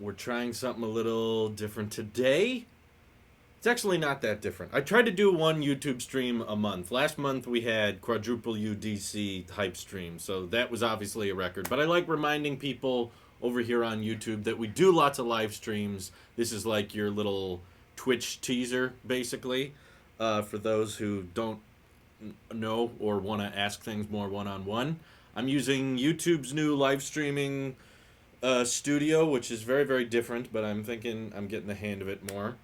We're trying something a little different today. It's actually not that different. I tried to do one YouTube stream a month. Last month we had quadruple UDC hype stream, so that was obviously a record. But I like reminding people over here on YouTube that we do lots of live streams. This is like your little Twitch teaser, basically, for those who don't know or want to ask things more one-on-one. I'm using YouTube's new live streaming studio, which is very, very different, but I'm thinking I'm getting the hang of it more.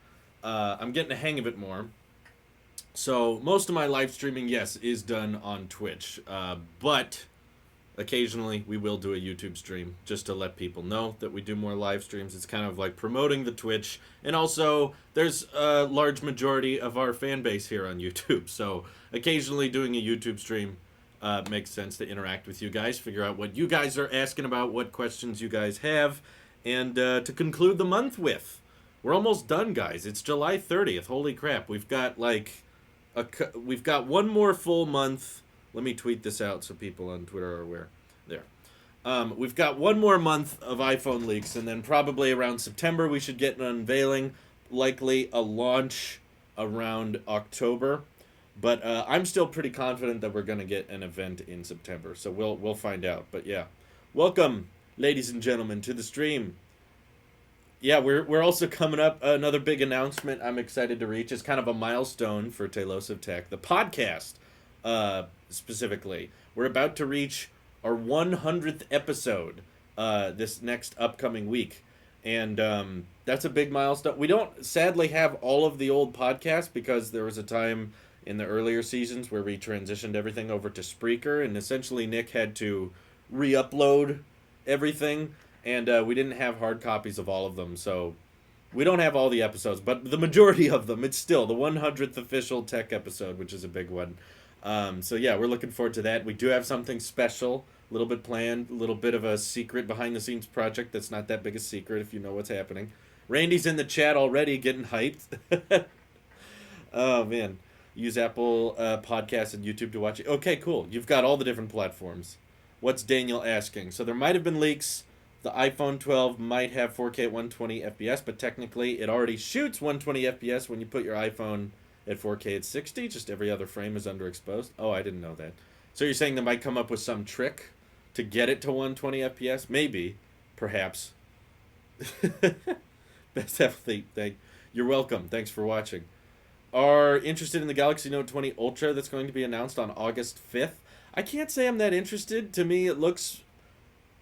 I'm getting the hang of it more. So most of my live streaming, yes, is done on Twitch, but occasionally we will do a YouTube stream just to let people know that we do more live streams. It's kind of like promoting the Twitch, and also there's a large majority of our fan base here on YouTube, so occasionally doing a YouTube stream makes sense to interact with you guys, figure out what you guys are asking about, what questions you guys have, and to conclude the month with. We're almost done, guys. It's July 30th. Holy crap. We've got we've got one more full month. Let me tweet this out so people on Twitter are aware. There. We've got one more month of iPhone leaks, and then probably around September we should get an unveiling, likely a launch around October. But I'm still pretty confident that we're going to get an event in September, so we'll find out. But yeah, welcome, ladies and gentlemen, to the stream. Yeah, we're also coming up another big announcement I'm excited to reach. It's kind of a milestone for Tailosive Tech, the podcast specifically. We're about to reach our 100th episode this next upcoming week, and that's a big milestone. We don't sadly have all of the old podcasts because there was a time in the earlier seasons where we transitioned everything over to Spreaker, and essentially Nick had to re-upload everything, and we didn't have hard copies of all of them, so we don't have all the episodes, but the majority of them. It's still the 100th official tech episode, which is a big one. So yeah, we're looking forward to that. We do have something special, a little bit planned, a little bit of a secret behind-the-scenes project that's not that big a secret if you know what's happening. Randy's in the chat already getting hyped. Oh, man. Use Apple Podcasts and YouTube to watch it. Okay, cool. You've got all the different platforms. What's Daniel asking? So there might have been leaks. The iPhone 12 might have 4K at 120 FPS, but technically it already shoots 120 FPS when you put your iPhone at 4K at 60. Just every other frame is underexposed. Oh, I didn't know that. So you're saying they might come up with some trick to get it to 120 FPS? Maybe. Perhaps. Best healthy thing. You're welcome. Thanks for watching. Are interested in the Galaxy Note 20 Ultra that's going to be announced on August 5th. I can't say I'm that interested. To me, it looks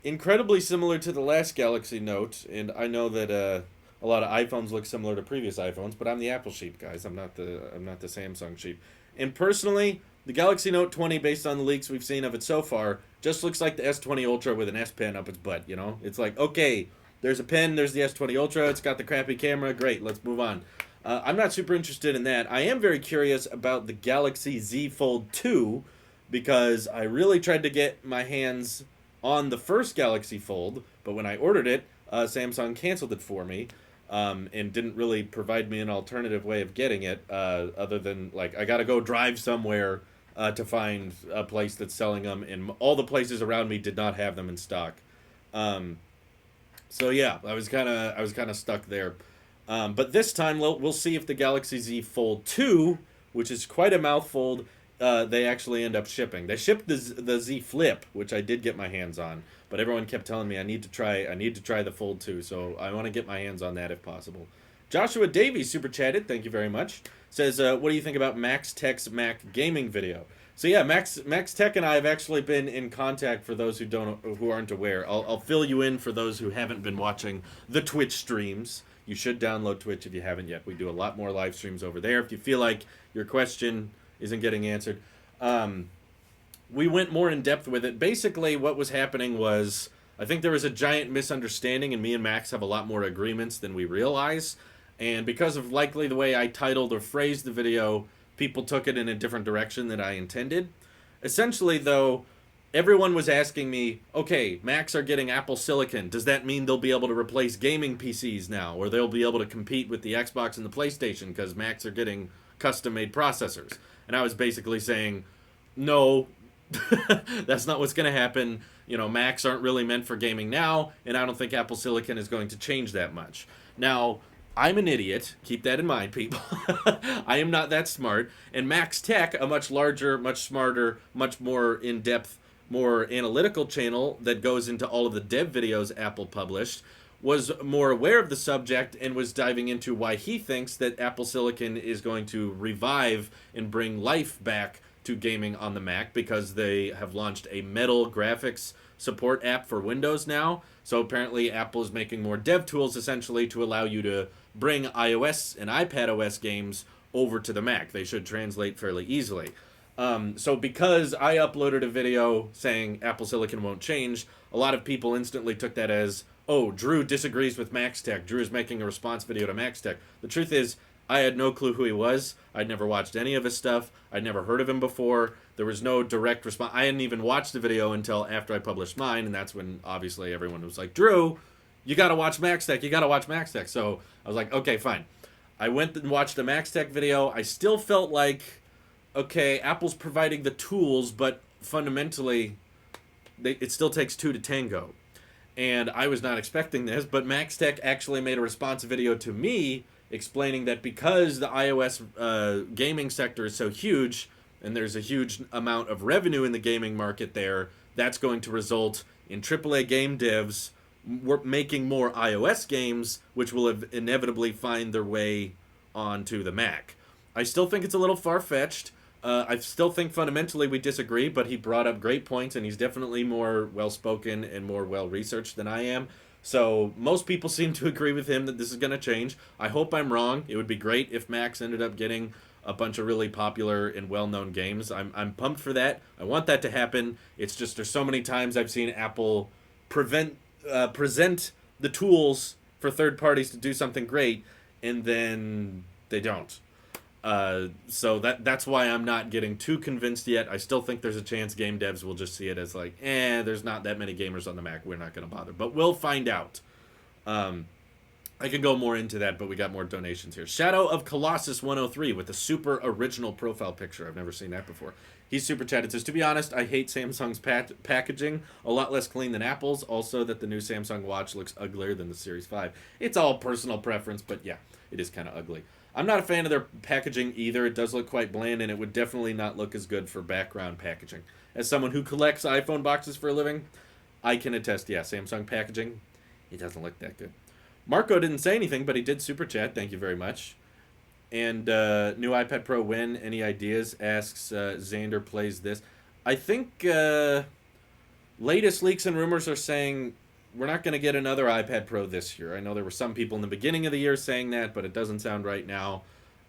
incredibly similar to the last Galaxy Note, and I know that a lot of iPhones look similar to previous iPhones, but I'm the Apple sheep, guys. I'm not the Samsung sheep. And personally, the Galaxy Note 20, based on the leaks we've seen of it so far, just looks like the S20 Ultra with an S Pen up its butt. You know, it's like, okay, there's a pen, there's the S20 Ultra, it's got the crappy camera, great, let's move on. I'm not super interested in that. I am very curious about the Galaxy Z Fold 2 because I really tried to get my hands on the first Galaxy Fold, but when I ordered it, Samsung canceled it for me and didn't really provide me an alternative way of getting it other than, like, I got to go drive somewhere to find a place that's selling them, and all the places around me did not have them in stock. So yeah, I was kind of stuck there. But this time, we'll see if the Galaxy Z Fold 2, which is quite a mouthful, they actually end up shipping. They shipped the Z Flip, which I did get my hands on, but everyone kept telling me I need to try the Fold 2, so I want to get my hands on that if possible. Joshua Davies super chatted, thank you very much. Says, what do you think about Max Tech's Mac gaming video? So yeah, Max Tech and I have actually been in contact. For those who aren't aware, I'll fill you in for those who haven't been watching the Twitch streams. You should download Twitch if you haven't yet. We do a lot more live streams over there. If you feel like your question isn't getting answered, we went more in depth with it. Basically, what was happening was, I think there was a giant misunderstanding, and me and Max have a lot more agreements than we realize. And because of likely the way I titled or phrased the video, people took it in a different direction than I intended. Essentially, though, everyone was asking me, okay, Macs are getting Apple Silicon. Does that mean they'll be able to replace gaming PCs now? Or they'll be able to compete with the Xbox and the PlayStation because Macs are getting custom-made processors? And I was basically saying, no, that's not what's going to happen. Macs aren't really meant for gaming now, and I don't think Apple Silicon is going to change that much. Now, I'm an idiot. Keep that in mind, people. I am not that smart. And Max Tech, a much larger, much smarter, much more in-depth, more analytical channel that goes into all of the dev videos Apple published, was more aware of the subject and was diving into why he thinks that Apple Silicon is going to revive and bring life back to gaming on the Mac, because they have launched a Metal graphics support app for Windows now. So apparently Apple is making more dev tools essentially to allow you to bring iOS and iPadOS games over to the Mac. They should translate fairly easily. So because I uploaded a video saying Apple Silicon won't change, a lot of people instantly took that as, oh, Drew disagrees with Max Tech. Drew is making a response video to Max Tech. The truth is, I had no clue who he was. I'd never watched any of his stuff. I'd never heard of him before. There was no direct response. I hadn't even watched the video until after I published mine, and that's when obviously everyone was like, Drew, you got to watch Max Tech. You got to watch Max Tech. So I was like, okay, fine. I went and watched the Max Tech video. I still felt like, okay, Apple's providing the tools, but fundamentally, it still takes two to tango. And I was not expecting this, but Max Tech actually made a response video to me explaining that because the iOS gaming sector is so huge, and there's a huge amount of revenue in the gaming market there, that's going to result in AAA game devs making more iOS games, which will inevitably find their way onto the Mac. I still think it's a little far-fetched. I still think fundamentally we disagree, but he brought up great points, and he's definitely more well-spoken and more well-researched than I am. So most people seem to agree with him that this is going to change. I hope I'm wrong. It would be great if Max ended up getting a bunch of really popular and well-known games. I'm pumped for that. I want that to happen. It's just there's so many times I've seen Apple present the tools for third parties to do something great, and then they don't. So that's why I'm not getting too convinced yet. I still think there's a chance game devs will just see it as like, there's not that many gamers on the Mac. We're not going to bother. But we'll find out. I can go more into that, but we got more donations here. Shadow of Colossus 103 with a super original profile picture. I've never seen that before. He's super chatted. Says, to be honest, I hate Samsung's packaging. A lot less clean than Apple's. Also, that the new Samsung Watch looks uglier than the Series 5. It's all personal preference, but yeah, it is kind of ugly. I'm not a fan of their packaging either. It does look quite bland, and it would definitely not look as good for background packaging. As someone who collects iPhone boxes for a living, I can attest, yeah, Samsung packaging, it doesn't look that good. Marco didn't say anything, but he did super chat. Thank you very much. And new iPad Pro when? Any ideas? Asks Xander plays this. I think latest leaks and rumors are saying we're not going to get another iPad Pro this year. I know there were some people in the beginning of the year saying that, but it doesn't sound right now.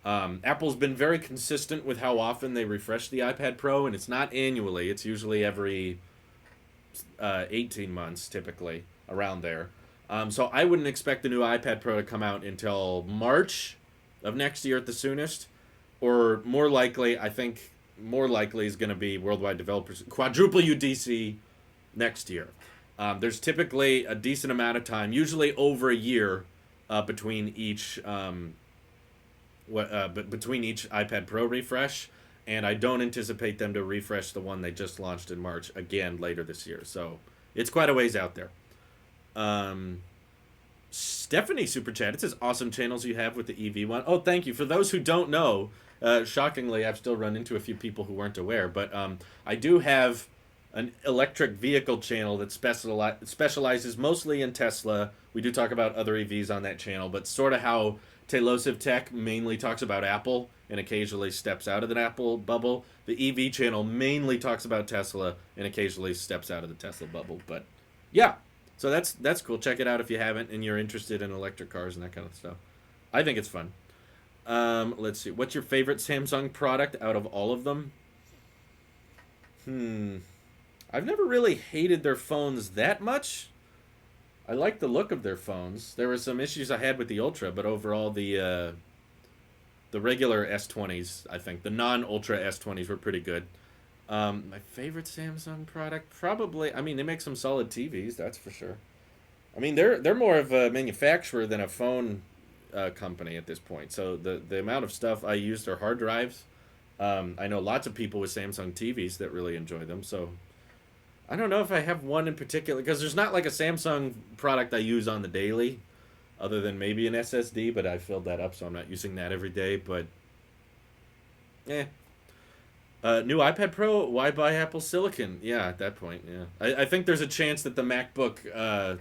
Apple's been very consistent with how often they refresh the iPad Pro, and it's not annually. It's usually every 18 months, typically, around there. So I wouldn't expect the new iPad Pro to come out until March of next year at the soonest. Or more likely, I think more likely is going to be Worldwide Developers Quadruple UDC next year. There's typically a decent amount of time, usually over a year, between each iPad Pro refresh, and I don't anticipate them to refresh the one they just launched in March again later this year. So it's quite a ways out there. Stephanie super chat. It says awesome channels you have with the EV one. Oh, thank you. For those who don't know, shockingly, I've still run into a few people who weren't aware, but I do have an electric vehicle channel that specializes mostly in Tesla. We do talk about other EVs on that channel, but sort of how Tailosive Tech mainly talks about Apple and occasionally steps out of the Apple bubble. The EV channel mainly talks about Tesla and occasionally steps out of the Tesla bubble. But yeah, so that's cool. Check it out if you haven't and you're interested in electric cars and that kind of stuff. I think it's fun. Let's see. What's your favorite Samsung product out of all of them? I've never really hated their phones that much. I like the look of their phones. There were some issues I had with the Ultra, but overall the regular S20s, I think, the non-Ultra S20s were pretty good. My favorite Samsung product, probably, I mean, they make some solid TVs, that's for sure. I mean, they're more of a manufacturer than a phone company at this point. So the amount of stuff I use their hard drives. I know lots of people with Samsung TVs that really enjoy them, so I don't know if I have one in particular because there's not like a Samsung product I use on the daily, other than maybe an SSD. But I filled that up, so I'm not using that every day. But eh. New iPad Pro. Why buy Apple Silicon? Yeah, at that point, yeah. I think there's a chance that the MacBook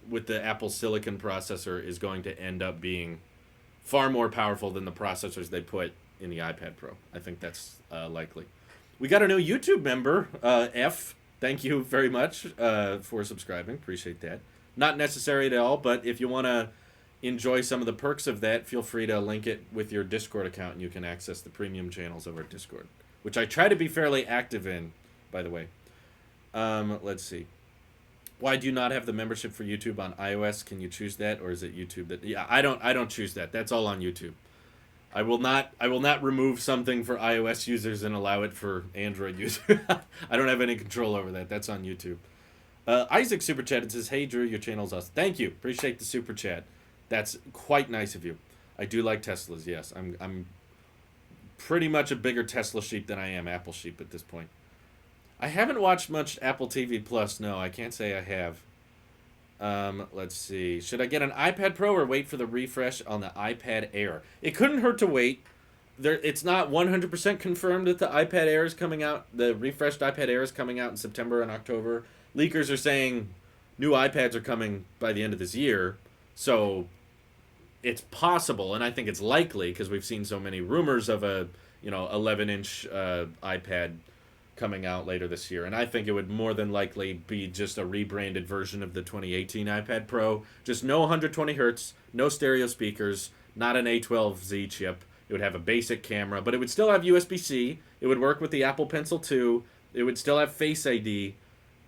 with the Apple Silicon processor is going to end up being far more powerful than the processors they put in the iPad Pro. I think that's likely. We got a new YouTube member, F. Thank you very much for subscribing. Appreciate that. Not necessary at all, but if you want to enjoy some of the perks of that, feel free to link it with your Discord account and you can access the premium channels over at Discord, which I try to be fairly active in, by the way. Let's see. Why do you not have the membership for YouTube on iOS? Can you choose that, or is it YouTube that? Yeah, I don't choose that. That's all on YouTube. I will not remove something for iOS users and allow it for Android users. I don't have any control over that. That's on YouTube. Isaac super chatted says, "Hey Drew, your channel's awesome." Thank you. Appreciate the super chat. That's quite nice of you. I do like Teslas. Yes, I'm pretty much a bigger Tesla sheep than I am Apple sheep at this point. I haven't watched much Apple TV Plus. No, I can't say I have. Let's see. Should I get an iPad Pro or wait for the refresh on the iPad Air? It couldn't hurt to wait. It's not 100% confirmed that the iPad Air is coming out. The refreshed iPad Air is coming out in September and October. Leakers are saying new iPads are coming by the end of this year. So it's possible, and I think it's likely because we've seen so many rumors of a 11-inch iPad coming out later this year, and I think it would more than likely be just a rebranded version of the 2018 iPad Pro. Just no 120 hertz, no stereo speakers, not an A12Z chip. It would have a basic camera, but it would still have USB-C. It would work with the Apple Pencil 2. It would still have Face ID,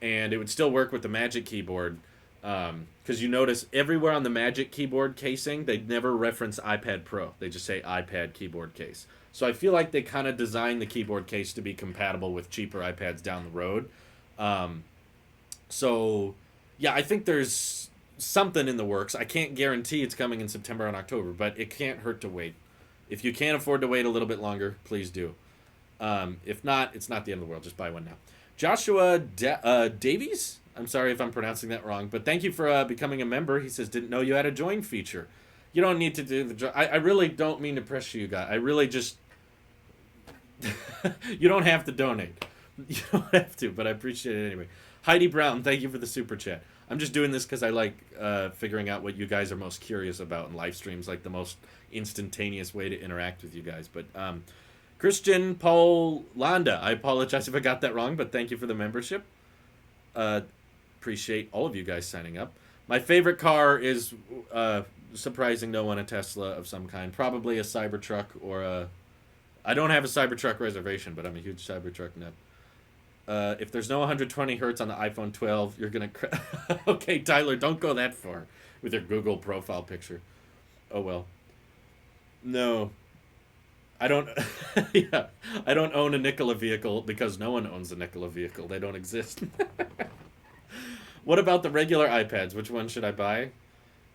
and it would still work with the Magic Keyboard. Because you notice everywhere on the Magic Keyboard casing, they never reference iPad Pro. They just say iPad keyboard case. So I feel like they kind of designed the keyboard case to be compatible with cheaper iPads down the road. So, yeah, I think there's something in the works. I can't guarantee it's coming in September and October, but it can't hurt to wait. If you can't afford to wait a little bit longer, please do. If not, it's not the end of the world. Just buy one now. Joshua Davies? I'm sorry if I'm pronouncing that wrong, but thank you for becoming a member. He says, didn't know you had a join feature. You don't need to do the join. I really don't mean to pressure you guys. I really just... You don't have to donate. You don't have to, but I appreciate it anyway. Heidi Brown, thank you for the super chat. I'm just doing this because I like figuring out what you guys are most curious about in live streams, like the most instantaneous way to interact with you guys. But Christian Paul Landa, I apologize if I got that wrong, but thank you for the membership. Appreciate all of you guys signing up. My favorite car is, surprising no one, a Tesla of some kind. Probably a Cybertruck or a... I don't have a Cybertruck reservation, but I'm a huge Cybertruck nut. If there's no 120 hertz on the iPhone 12, you're going to... Okay, Tyler, don't go that far with your Google profile picture. Oh, well. No. I don't... Yeah. I don't own a Nikola vehicle because no one owns a Nikola vehicle. They don't exist. What about the regular iPads? Which one should I buy?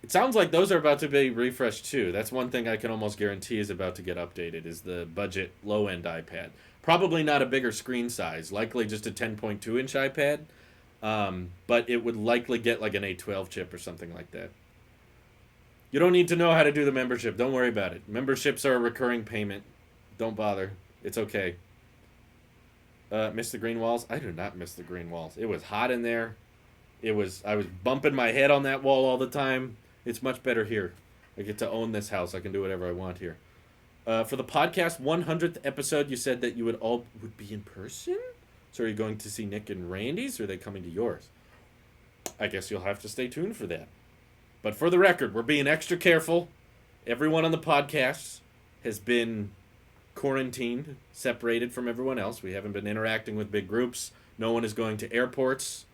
It sounds like those are about to be refreshed too. That's one thing I can almost guarantee is about to get updated, is the budget low-end iPad. Probably not a bigger screen size, likely just a 10.2-inch iPad, but it would likely get like an A12 chip or something like that. You don't need to know how to do the membership. Don't worry about it. Memberships are a recurring payment. Don't bother. It's okay. Miss the green walls? I do not miss the green walls. It was hot in there. I was bumping my head on that wall all the time. It's much better here. I get to own this house. I can do whatever I want here. For the podcast 100th episode, you said that you would be in person? So are you going to see Nick and Randy's, or are they coming to yours? I guess you'll have to stay tuned for that. But for the record, we're being extra careful. Everyone on the podcast has been quarantined, separated from everyone else. We haven't been interacting with big groups. No one is going to airports.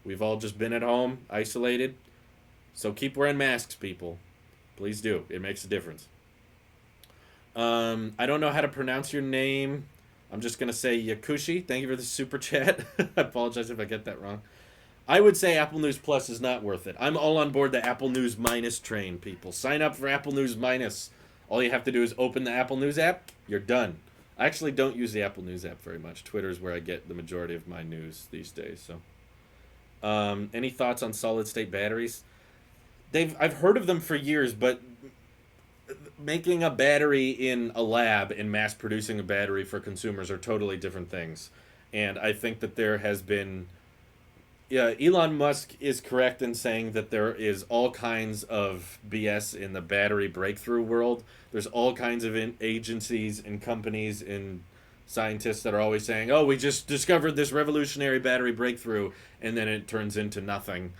We've all just been at home, isolated. So keep wearing masks, people. Please do. It makes a difference. I don't know how to pronounce your name. I'm just going to say Yakushi. Thank you for the super chat. I apologize if I get that wrong. I would say Apple News Plus is not worth it. I'm all on board the Apple News Minus train, people. Sign up for Apple News Minus. All you have to do is open the Apple News app. You're done. I actually don't use the Apple News app very much. Twitter is where I get the majority of my news these days, so... Any thoughts on solid state batteries? I've heard of them for years, but making a battery in a lab and mass producing a battery for consumers are totally different things. And I think that there has been, yeah, Elon Musk is correct in saying that there is all kinds of BS in the battery breakthrough world. There's all kinds of agencies and companies and scientists that are always saying, "Oh, we just discovered this revolutionary battery breakthrough," and then it turns into nothing.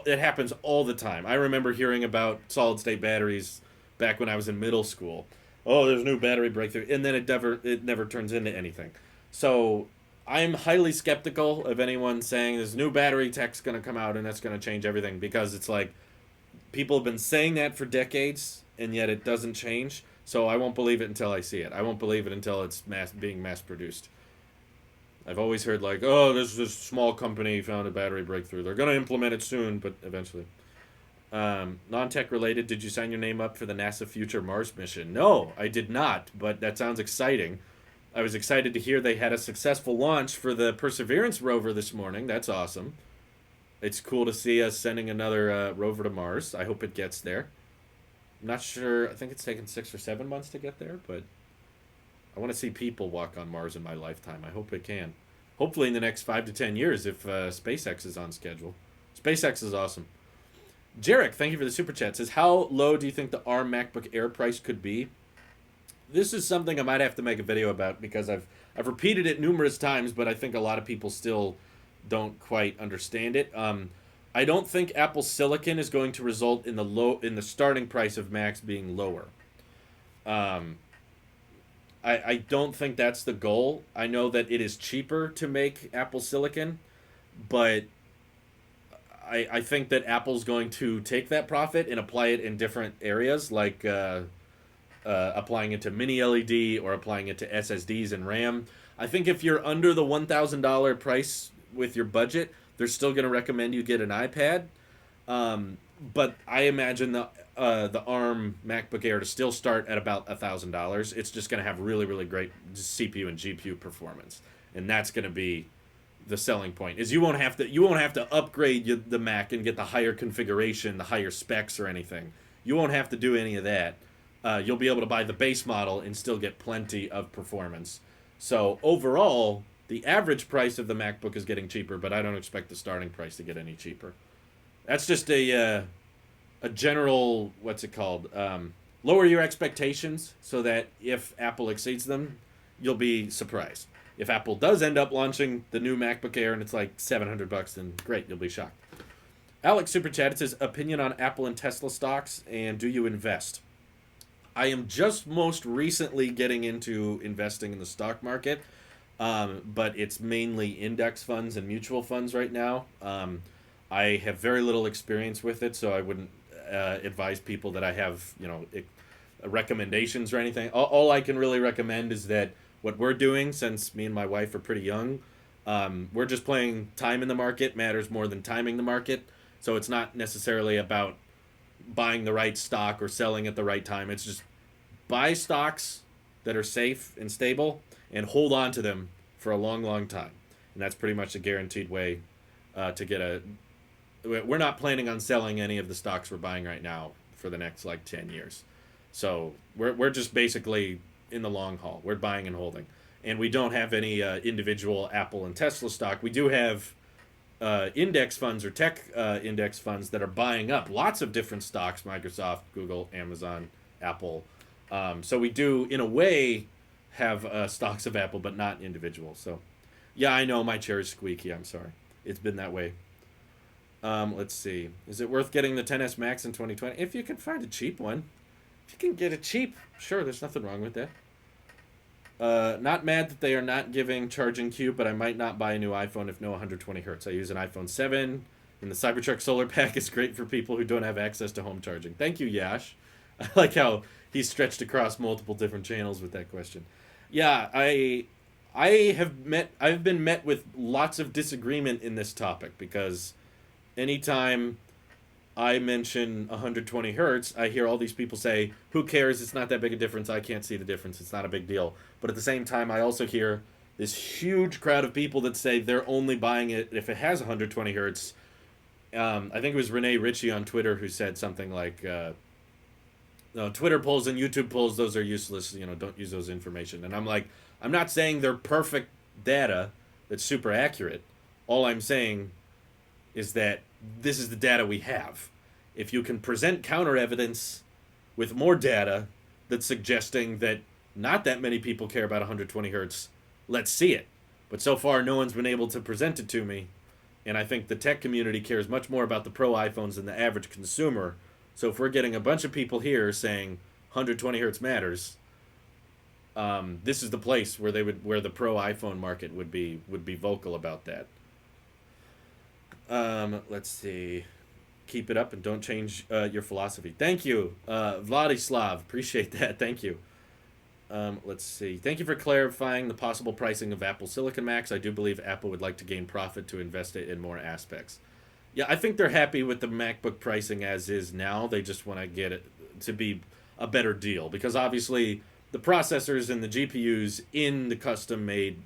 It happens all the time. I remember hearing about solid state batteries back when I was in middle school. Oh, there's a new battery breakthrough, and then it never turns into anything. So I'm highly skeptical of anyone saying this new battery tech's going to come out and that's going to change everything, because it's like people have been saying that for decades and yet it doesn't change. So I won't believe it until I see it. I won't believe it until it's being mass produced. I've always heard like, oh, this small company found a battery breakthrough. They're going to implement it soon, but eventually. Non-tech related, did you sign your name up for the NASA Future Mars mission? No, I did not, but that sounds exciting. I was excited to hear they had a successful launch for the Perseverance rover this morning. That's awesome. It's cool to see us sending another rover to Mars. I hope it gets there. I'm not sure. I think it's taken 6 or 7 months to get there, but I want to see people walk on Mars in my lifetime. I hope it can. Hopefully in the next 5 to 10 years if SpaceX is on schedule. SpaceX is awesome. Jarek, thank you for the super chat. Says, how low do you think the ARM MacBook Air price could be? This is something I might have to make a video about, because I've repeated it numerous times, but I think a lot of people still don't quite understand it. I don't think Apple Silicon is going to result in the starting price of Macs being lower. I don't think that's the goal. I know that it is cheaper to make Apple Silicon, but I think that Apple's going to take that profit and apply it in different areas, like applying it to mini LED or applying it to SSDs and RAM. I think if you're under the $1,000 price with your budget, they're still going to recommend you get an iPad. But I imagine the ARM MacBook Air to still start at about $1,000. It's just going to have really, really great CPU and GPU performance, and that's going to be the selling point. Is you won't have to upgrade the Mac and get the higher configuration, the higher specs or anything. You won't have to do any of that. You'll be able to buy the base model and still get plenty of performance. So overall, the average price of the MacBook is getting cheaper, but I don't expect the starting price to get any cheaper. That's just a general, what's it called? Lower your expectations so that if Apple exceeds them, you'll be surprised. If Apple does end up launching the new MacBook Air and it's like $700, then great, you'll be shocked. Alex Super Chat, it says, opinion on Apple and Tesla stocks, and do you invest? I am just most recently getting into investing in the stock market, but it's mainly index funds and mutual funds right now. I have very little experience with it, so I wouldn't advise people that I have, recommendations or anything. All I can really recommend is that what we're doing, since me and my wife are pretty young, we're just playing time in the market matters more than timing the market. So it's not necessarily about buying the right stock or selling at the right time. It's just buy stocks that are safe and stable and hold on to them for a long, long time. And that's pretty much a guaranteed way to get a... We're not planning on selling any of the stocks we're buying right now for the next, 10 years. So we're just basically in the long haul. We're buying and holding. And we don't have any individual Apple and Tesla stock. We do have index funds or tech index funds that are buying up lots of different stocks, Microsoft, Google, Amazon, Apple. So we do, in a way, have stocks of Apple, but not individual. So, yeah, I know my chair is squeaky. I'm sorry. It's been that way. Let's see. Is it worth getting the 10S Max in 2020? If you can find a cheap one. If you can get it cheap, sure, there's nothing wrong with that. Not mad that they are not giving charging cube, but I might not buy a new iPhone if no 120 hertz. I use an iPhone 7, and the Cybertruck solar pack is great for people who don't have access to home charging. Thank you, Yash. I like how he's stretched across multiple different channels with that question. Yeah, I've been met with lots of disagreement in this topic, because anytime I mention 120 hertz, I hear all these people say, who cares? It's not that big a difference. I can't see the difference. It's not a big deal. But at the same time, I also hear, this huge crowd of people that say they're only buying it if it has 120 hertz. I think it was Renee Ritchie on Twitter who said something like, no, Twitter polls and YouTube polls, those are useless. Don't use those information. And I'm like, I'm not saying they're perfect data that's super accurate. All I'm saying is that this is the data we have. If you can present counter evidence with more data that's suggesting that not that many people care about 120 hertz, let's see it. But so far, no one's been able to present it to me. And I think the tech community cares much more about the pro iPhones than the average consumer. So if we're getting a bunch of people here saying 120 hertz matters, this is the place where the pro iPhone market would be vocal about that. Let's see. Keep it up and don't change your philosophy. Thank you, Vladislav. Appreciate that. Thank you. Let's see. Thank you for clarifying the possible pricing of Apple Silicon Macs. I do believe Apple would like to gain profit to invest it in more aspects. Yeah, I think they're happy with the MacBook pricing as is now. They just want to get it to be a better deal because obviously the processors and the GPUs in the custom-made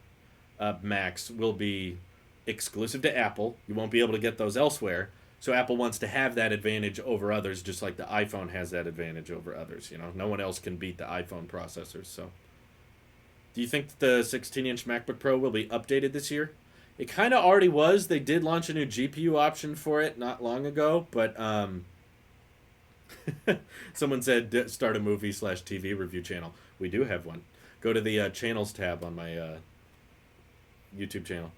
Macs will be exclusive to Apple. You won't be able to get those elsewhere. So Apple wants to have that advantage over others, just like the iPhone has that advantage over others. No one else can beat the iPhone processors. So, do you think the 16-inch MacBook Pro will be updated this year? It kind of already was. They did launch a new GPU option for it not long ago, but someone said start a movie/TV review channel. We do have one. Go to the channels tab on my YouTube channel.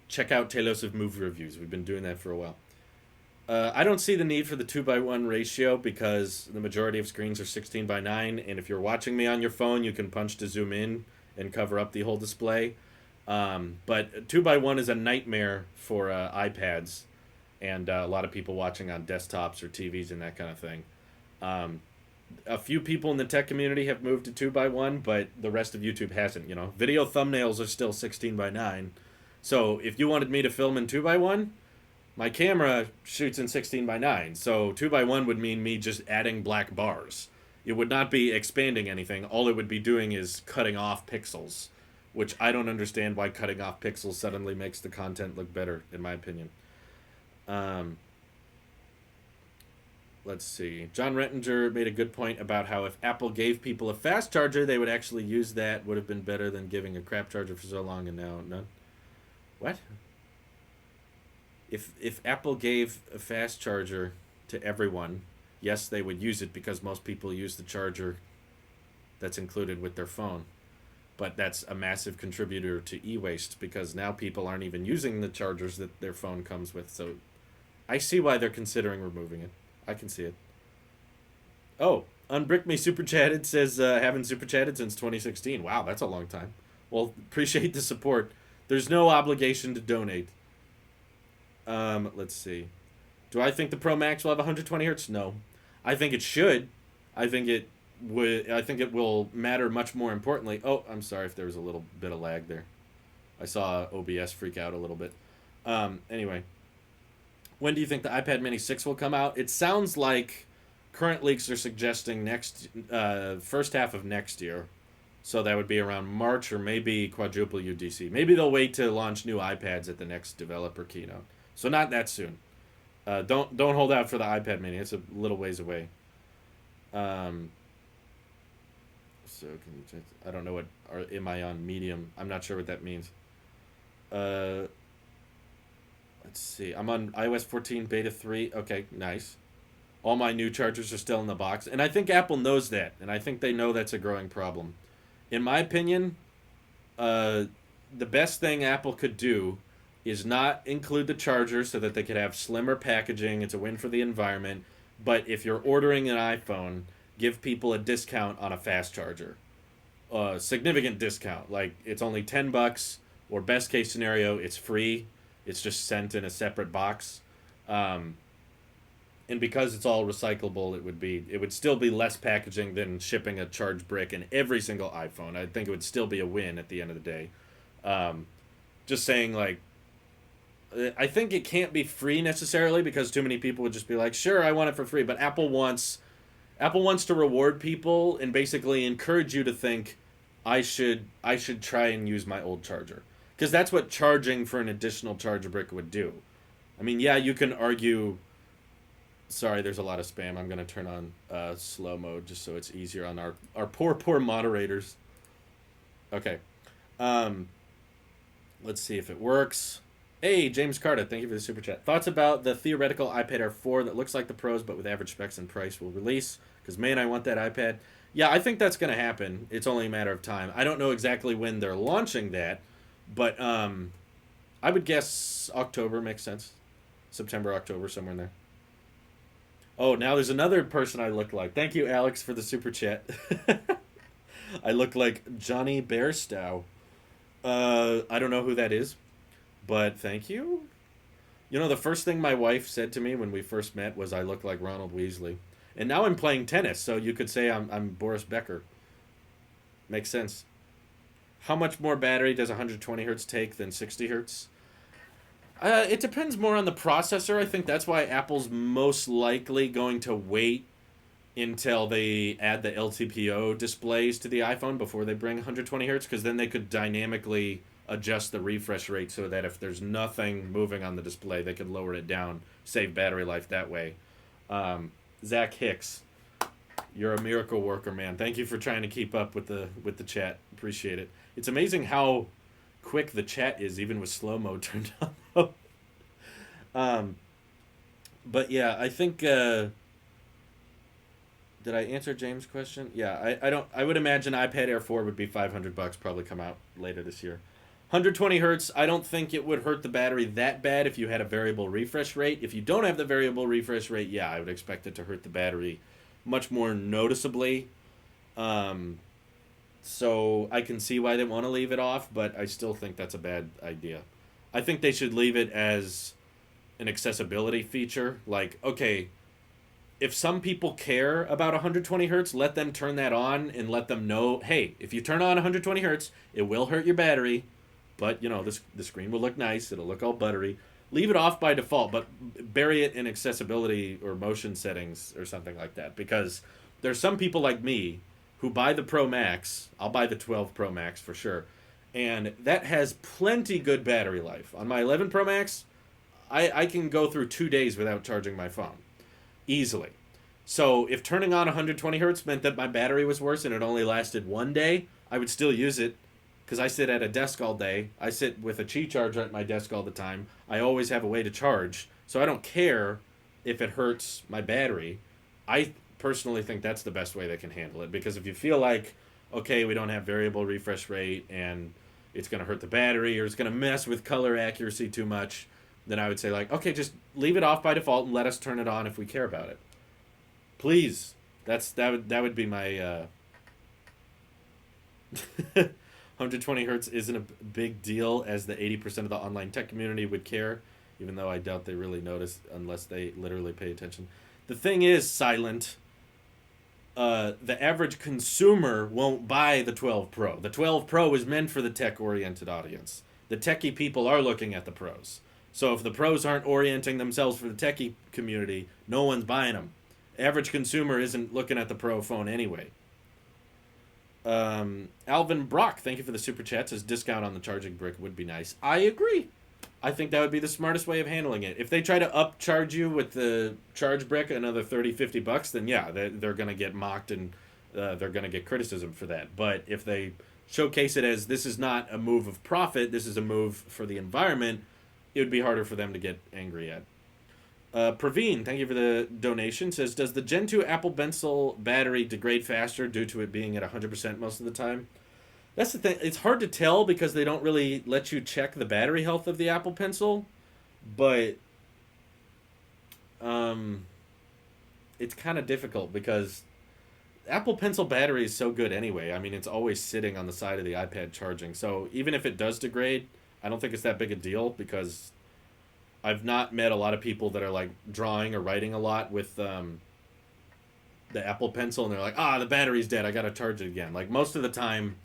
Check out Tailosive movie reviews. We've been doing that for a while. I don't see the need for the 2:1 ratio because the majority of screens are 16:9, and if you're watching me on your phone, you can punch to zoom in and cover up the whole display. But 2:1 is a nightmare for iPads and a lot of people watching on desktops or TVs and that kind of thing. A few people in the tech community have moved to 2:1, but the rest of YouTube hasn't. Video thumbnails are still 16:9. So if you wanted me to film in 2:1, my camera shoots in 16:9. So 2:1 would mean me just adding black bars. It would not be expanding anything. All it would be doing is cutting off pixels, which I don't understand why cutting off pixels suddenly makes the content look better, in my opinion. Let's see. John Rettinger made a good point about how if Apple gave people a fast charger, they would actually use that. Would have been better than giving a crap charger for so long and now none. What? If Apple gave a fast charger to everyone, yes, they would use it because most people use the charger that's included with their phone. But that's a massive contributor to e-waste because now people aren't even using the chargers that their phone comes with. So I see why they're considering removing it. I can see it. Oh, Unbrick Me super chatted, says haven't super chatted since 2016. Wow, that's a long time. Well, appreciate the support. There's no obligation to donate. Let's see. Do I think the Pro Max will have 120 hertz? No. I think it should. I think it will matter much more importantly. Oh, I'm sorry if there was a little bit of lag there. I saw OBS freak out a little bit. Anyway. When do you think the iPad Mini 6 will come out? It sounds like current leaks are suggesting first half of next year. So that would be around March or maybe quadruple UDC. Maybe they'll wait to launch new iPads at the next developer keynote. So not that soon. Don't hold out for the iPad Mini. It's a little ways away. So can you check? I don't know what. Or am I on medium? I'm not sure what that means. Let's see. I'm on iOS 14 Beta 3. Okay, nice. All my new chargers are still in the box, and I think Apple knows that, and I think they know that's a growing problem. In my opinion, the best thing Apple could do is not include the charger so that they could have slimmer packaging. It's a win for the environment. But if you're ordering an iPhone, give people a discount on a fast charger. A significant discount. Like, it's only $10, or best case scenario, it's free. It's just sent in a separate box. And because it's all recyclable, it would still be less packaging than shipping a charge brick in every single iPhone. I think it would still be a win at the end of the day. Just saying, like, I think it can't be free necessarily because too many people would just be like, sure, I want it for free. But Apple wants to reward people and basically encourage you to think, I should try and use my old charger, because that's what charging for an additional charger brick would do. I mean, yeah, you can argue. Sorry, there's a lot of spam. I'm gonna turn on slow mode just so it's easier on our poor moderators. Okay. Um, let's see if it works. Hey, James Carter, thank you for the super chat. Thoughts about the theoretical iPad Air 4 that looks like the Pros but with average specs and price will release? Because, man, I want that iPad. Yeah, I think that's going to happen. It's only a matter of time. I don't know exactly when they're launching that, but I would guess October makes sense. September, October, somewhere in there. Oh, now there's another person I look like. Thank you, Alex, for the super chat. I look like Johnny Bairstow. I don't know who that is, but thank you. You know, the first thing my wife said to me when we first met was I look like Ronald Weasley. And now I'm playing tennis, so you could say I'm Boris Becker. Makes sense. How much more battery does 120 hertz take than 60 hertz? It depends more on the processor. I think that's why Apple's most likely going to wait until they add the LTPO displays to the iPhone before they bring 120 hertz, because then they could dynamically adjust the refresh rate so that if there's nothing moving on the display, they could lower it down, save battery life that way. Zach Hicks, you're a miracle worker, man. Thank you for trying to keep up with the chat. Appreciate it. It's amazing how quick the chat is, even with slow mo turned on. um, but yeah, I think. Did I answer James' question? Yeah, I don't. I would imagine iPad Air 4 would be $500, probably come out later this year. 120 hertz. I don't think it would hurt the battery that bad if you had a variable refresh rate. If you don't have the variable refresh rate, yeah, I would expect it to hurt the battery much more noticeably. Um, so I can see why they want to leave it off, but I still think that's a bad idea. I think they should leave it as an accessibility feature. Like, okay, if some people care about 120 hertz, let them turn that on and let them know, hey, if you turn on 120 hertz, it will hurt your battery, but you know the screen will look nice. It'll look all buttery. Leave it off by default, but bury it in accessibility or motion settings or something like that. Because there's some people like me who buy the Pro Max. I'll buy the 12 Pro Max for sure, and that has plenty good battery life. On my 11 Pro Max, I can go through 2 days without charging my phone easily. So if turning on 120 hertz meant that my battery was worse and it only lasted 1 day, I would still use it because I sit at a desk all day. I sit with a Qi charger at my desk all the time. I always have a way to charge, so I don't care if it hurts my battery. I personally think that's the best way they can handle it, because if you feel like, okay, we don't have variable refresh rate and it's going to hurt the battery or it's going to mess with color accuracy too much, then I would say, like, okay, just leave it off by default and let us turn it on if we care about it. Please. That would be my 120 hertz isn't a big deal, as the 80% of the online tech community would care, even though I doubt they really notice unless they literally pay attention. The thing is, Silent, the average consumer won't buy the 12 Pro. The 12 Pro is meant for the tech-oriented audience. The techie people are looking at the Pros. So if the Pros aren't orienting themselves for the techie community, no one's buying them. Average consumer isn't looking at the Pro phone anyway. Alvin Brock, thank you for the super chat, says discount on the charging brick would be nice. I agree. I think that would be the smartest way of handling it. If they try to upcharge you with the charge brick another $30-$50, then yeah, they're going to get mocked and they're going to get criticism for that. But if they showcase it as this is not a move of profit, this is a move for the environment, it would be harder for them to get angry at. Praveen, thank you for the donation, says, does the Gen 2 Apple Pencil battery degrade faster due to it being at 100% most of the time? That's the thing. It's hard to tell because they don't really let you check the battery health of the Apple Pencil, but it's kind of difficult because Apple Pencil battery is so good anyway. I mean, it's always sitting on the side of the iPad charging. So even if it does degrade, I don't think it's that big a deal, because I've not met a lot of people that are like drawing or writing a lot with the Apple Pencil, and they're like, the battery's dead, I gotta charge it again. Like, most of the time,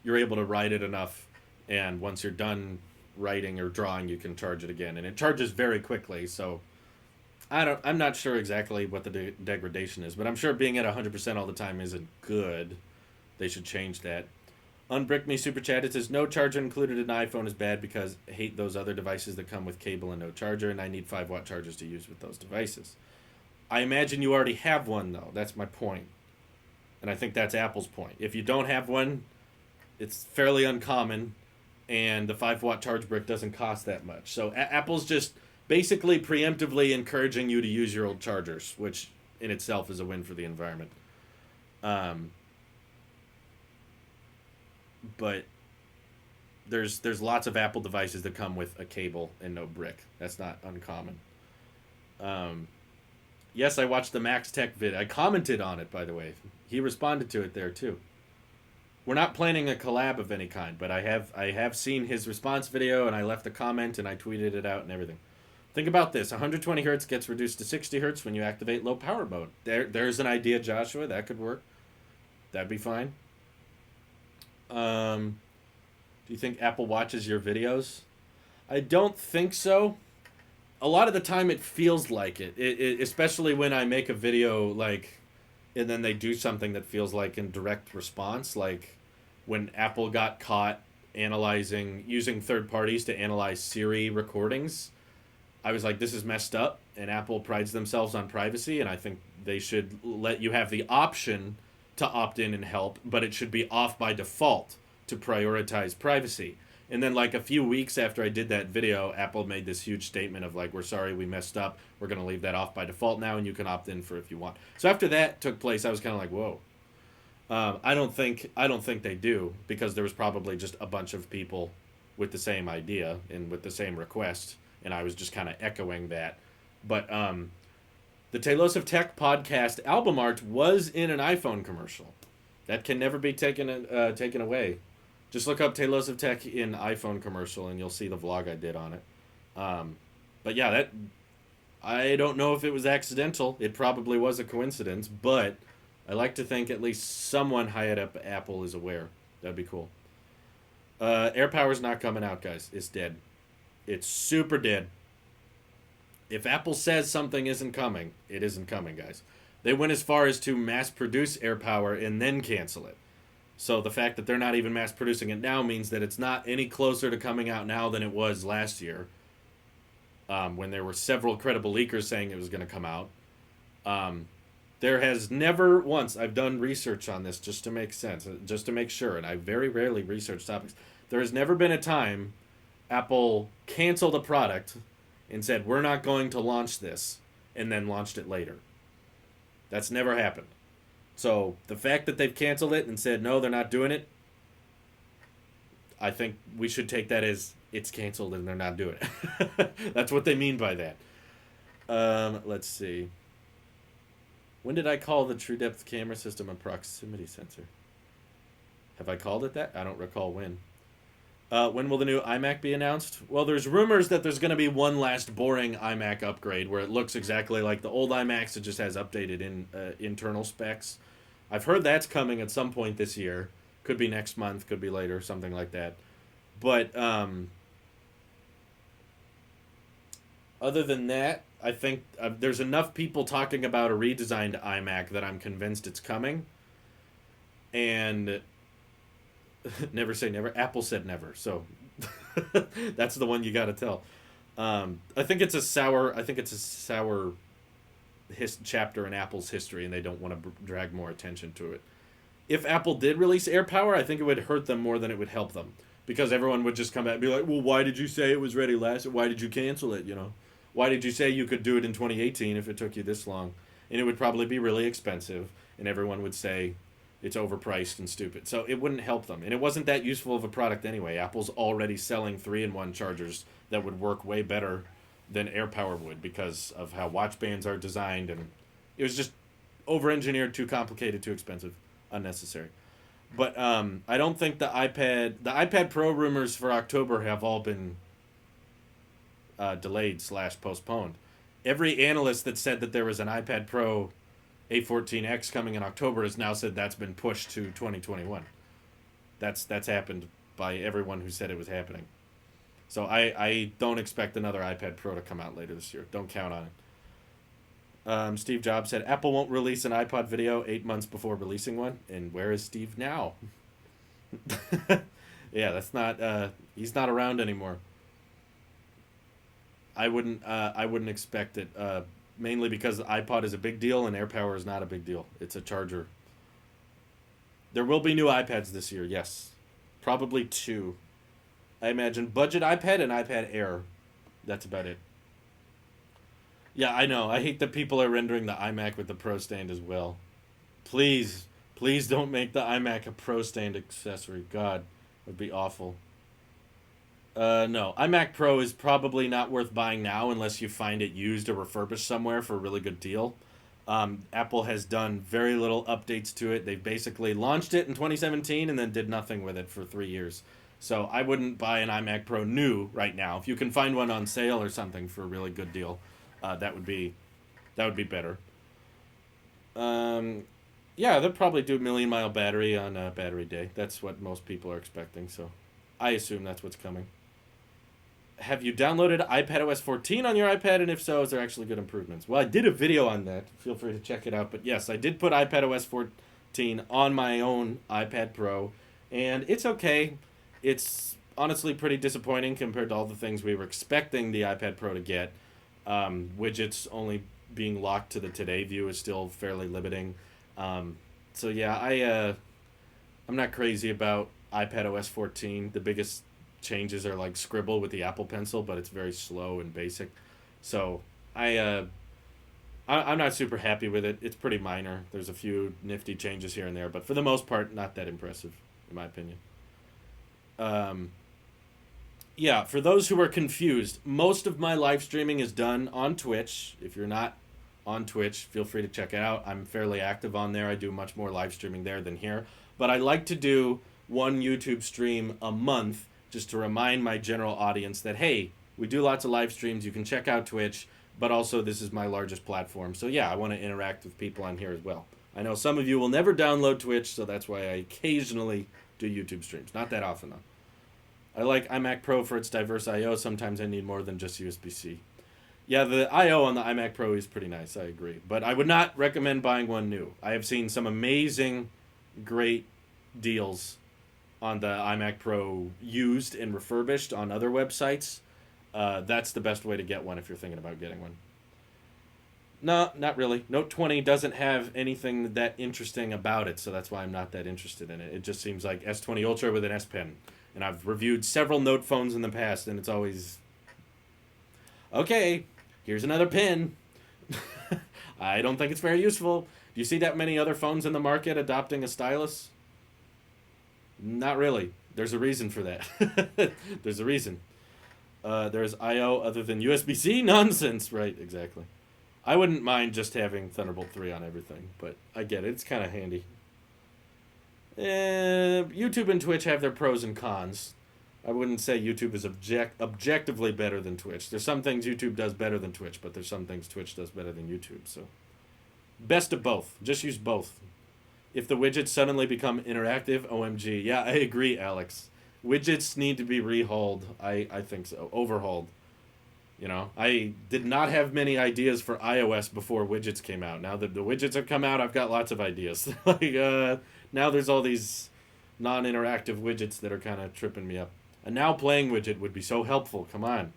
you're able to write it enough, and once you're done writing or drawing, you can charge it again, and it charges very quickly. So I'm not sure exactly what the degradation is, but I'm sure being at 100% all the time isn't good. They should change that. Unbrick Me Super Chat. It says, no charger included in iPhone is bad because I hate those other devices that come with cable and no charger, and I need 5-watt chargers to use with those devices. I imagine you already have one, though. That's my point. And I think that's Apple's point. If you don't have one, it's fairly uncommon, and the 5-watt charge brick doesn't cost that much. So Apple's just basically preemptively encouraging you to use your old chargers, which in itself is a win for the environment. But there's lots of Apple devices that come with a cable and no brick. That's not uncommon. Yes, I watched the Max Tech vid. I commented on it, by the way. He responded to it there too. We're not planning a collab of any kind, but I have seen his response video, and I left a comment and I tweeted it out and everything. Think about this: 120 hertz gets reduced to 60 hertz when you activate low power mode. There's an idea, Joshua. That could work. That'd be fine. Do you think Apple watches your videos? I don't think so. A lot of the time it feels like it, especially when I make a video like, and then they do something that feels like in direct response, like when Apple got caught using third parties to analyze Siri recordings. I was like, this is messed up, and Apple prides themselves on privacy, and I think they should let you have the option to opt in and help, but it should be off by default to prioritize privacy. And then like a few weeks after I did that video, Apple made this huge statement of like, we're sorry we messed up. We're going to leave that off by default now, and you can opt in for if you want. So after that took place, I was kind of like, whoa. I don't think they do, because there was probably just a bunch of people with the same idea and with the same request, and I was just kind of echoing that. But the Tailosive Tech podcast album art was in an iPhone commercial. That can never be taken away. Just look up Tailosive Tech in iPhone commercial, and you'll see the vlog I did on it. But yeah, I don't know if it was accidental. It probably was a coincidence, but I like to think at least someone high up at Apple is aware. That'd be cool. AirPower's not coming out, guys. It's dead. It's super dead. If Apple says something isn't coming, it isn't coming, guys. They went as far as to mass produce AirPower and then cancel it. So the fact that they're not even mass producing it now means that it's not any closer to coming out now than it was last year, when there were several credible leakers saying it was going to come out. There has never once, I've done research on this just to make sense, just to make sure, and I very rarely research topics. There has never been a time Apple canceled a product and said, we're not going to launch this, and then launched it later. That's never happened. So the fact that they've canceled it and said, no, they're not doing it, I think we should take that as it's canceled and they're not doing it. That's what they mean by that. Let's see. When did I call the True Depth camera system a proximity sensor? Have I called it that? I don't recall when. When will the new iMac be announced? Well, there's rumors that there's going to be one last boring iMac upgrade where it looks exactly like the old iMacs. It just has updated internal specs. I've heard that's coming at some point this year. Could be next month, could be later, something like that. But other than that, I think there's enough people talking about a redesigned iMac that I'm convinced it's coming. And never say never. Apple said never, so that's the one you got to tell. I think it's a sour chapter in Apple's history, and they don't want to drag more attention to it. If Apple did release AirPower, I think it would hurt them more than it would help them, because everyone would just come back and be like, well, why did you say it was ready last? Why did you cancel it? Why did you say you could do it in 2018 if it took you this long? And it would probably be really expensive, and everyone would say it's overpriced and stupid. So it wouldn't help them. And it wasn't that useful of a product anyway. Apple's already selling 3-in-1 chargers that would work way better than AirPower would, because of how watch bands are designed, and it was just over-engineered, too complicated, too expensive, unnecessary. But I don't think the iPad Pro rumors for October have all been delayed/postponed. Every analyst that said that there was an iPad Pro A14X coming in October has now said that's been pushed to 2021. That's happened by everyone who said it was happening. So I don't expect another iPad Pro to come out later this year. Don't count on it. Steve Jobs said Apple won't release an iPod video 8 months before releasing one. And where is Steve now? Yeah, that's not. He's not around anymore. I wouldn't expect it. Mainly because the iPod is a big deal and AirPower is not a big deal. It's a charger. There will be new iPads this year. Yes, probably two. I imagine budget iPad and iPad Air. That's about it. Yeah, I know. I hate that people are rendering the iMac with the Pro stand as well. Please, please don't make the iMac a Pro stand accessory. God, it would be awful. No, iMac Pro is probably not worth buying now unless you find it used or refurbished somewhere for a really good deal. Apple has done very little updates to it. They basically launched it in 2017 and then did nothing with it for 3 years. So I wouldn't buy an iMac Pro new right now. If you can find one on sale or something for a really good deal, that would be better. Um, yeah, they'll probably do million-mile battery on battery day. That's what most people are expecting. So I assume that's what's coming. Have you downloaded iPadOS 14 on your iPad? And if so, is there actually good improvements? Well, I did a video on that. Feel free to check it out. But yes, I did put iPadOS 14 on my own iPad Pro, and it's okay. It's honestly pretty disappointing compared to all the things we were expecting the iPad Pro to get. Widgets only being locked to the Today view is still fairly limiting. So yeah, I'm not crazy about iPadOS 14. The biggest changes are like scribble with the Apple Pencil, but it's very slow and basic. So I, uh, I'm not super happy with it. It's pretty minor. There's a few nifty changes here and there, but for the most part, not that impressive, in my opinion. Um, yeah, for those who are confused, most of my live streaming is done on Twitch. If you're not on Twitch, feel free to check it out. I'm fairly active on there. I do much more live streaming there than here. But I like to do one YouTube stream a month just to remind my general audience that, hey, we do lots of live streams. You can check out Twitch, but also this is my largest platform. So yeah, I want to interact with people on here as well. I know some of you will never download Twitch, so that's why I occasionally do YouTube streams. Not that often, though. I like iMac Pro for its diverse I/O. Sometimes I need more than just USB-C. Yeah, the I/O on the iMac Pro is pretty nice. I agree, but I would not recommend buying one new. I have seen some amazing, great deals on the iMac Pro used and refurbished on other websites. That's the best way to get one if you're thinking about getting one. No, not really. Note 20 doesn't have anything that interesting about it, so that's why I'm not that interested in it. It just seems like S20 Ultra with an S Pen. And I've reviewed several Note phones in the past, and it's always, okay, here's another pen. I don't think it's very useful. Do you see that many other phones in the market adopting a stylus? Not really. There's a reason for that. There's a reason. There's I/O other than USB-C nonsense. Right, exactly. I wouldn't mind just having Thunderbolt 3 on everything, but I get it. It's kind of handy. YouTube and Twitch have their pros and cons. I wouldn't say YouTube is objectively better than Twitch. There's some things YouTube does better than Twitch, but there's some things Twitch does better than YouTube. So, best of both. Just use both. If the widgets suddenly become interactive, OMG. Yeah, I agree, Alex. Widgets need to be rehauled. I think so. Overhauled. You know, I did not have many ideas for iOS before widgets came out. Now that the widgets have come out, I've got lots of ideas. Now there's all these non-interactive widgets that are kind of tripping me up. A now playing widget would be so helpful. Come on.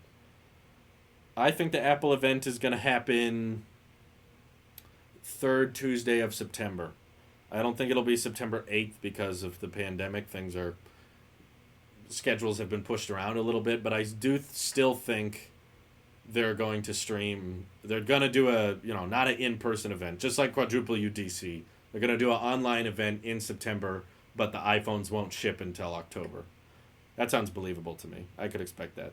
I think the Apple event is going to happen third Tuesday of September. I don't think it'll be September 8th because of the pandemic. Schedules have been pushed around a little bit, but I do still think they're going to stream. They're going to do not an in-person event, just like Quadruple UDC. They're going to do an online event in September, but the iPhones won't ship until October. That sounds believable to me. I could expect that.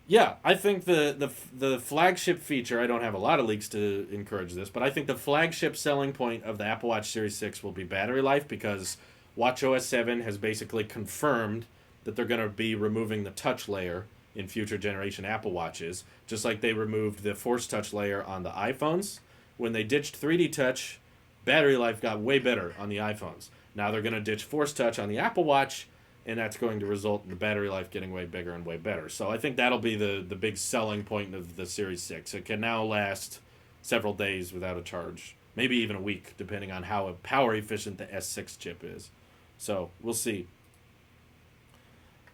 Yeah, I think the flagship feature, I don't have a lot of leaks to encourage this, but I think the flagship selling point of the Apple Watch Series 6 will be battery life because WatchOS 7 has basically confirmed that they're going to be removing the touch layer in future generation Apple Watches, just like they removed the Force Touch layer on the iPhones. When they ditched 3D Touch, battery life got way better on the iPhones. Now they're going to ditch Force Touch on the Apple Watch, and that's going to result in the battery life getting way bigger and way better. So I think that'll be the big selling point of the Series 6. It can now last several days without a charge. Maybe even a week, depending on how power efficient the S6 chip is. So we'll see.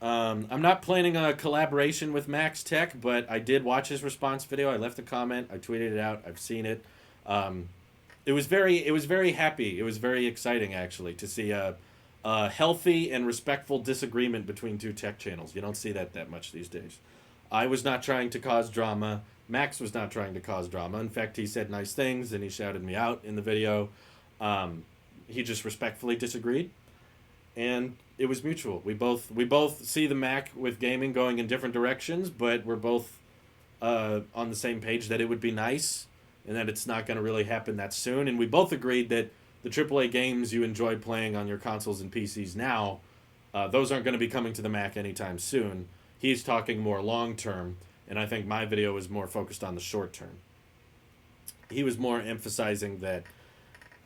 I'm not planning a collaboration with Max Tech, but I did watch his response video. I left a comment. I tweeted it out. I've seen it. Um, it was very happy. It was very exciting actually to see a healthy and respectful disagreement between two tech channels. You don't see that much these days. I was not trying to cause drama. Max was not trying to cause drama. In fact, he said nice things and he shouted me out in the video. He just respectfully disagreed, and it was mutual. We both see the Mac with gaming going in different directions, but we're both on the same page that it would be nice and that it's not going to really happen that soon. And we both agreed that the AAA games you enjoy playing on your consoles and PCs now, those aren't going to be coming to the Mac anytime soon. He's talking more long term, and I think my video was more focused on the short term. He was more emphasizing that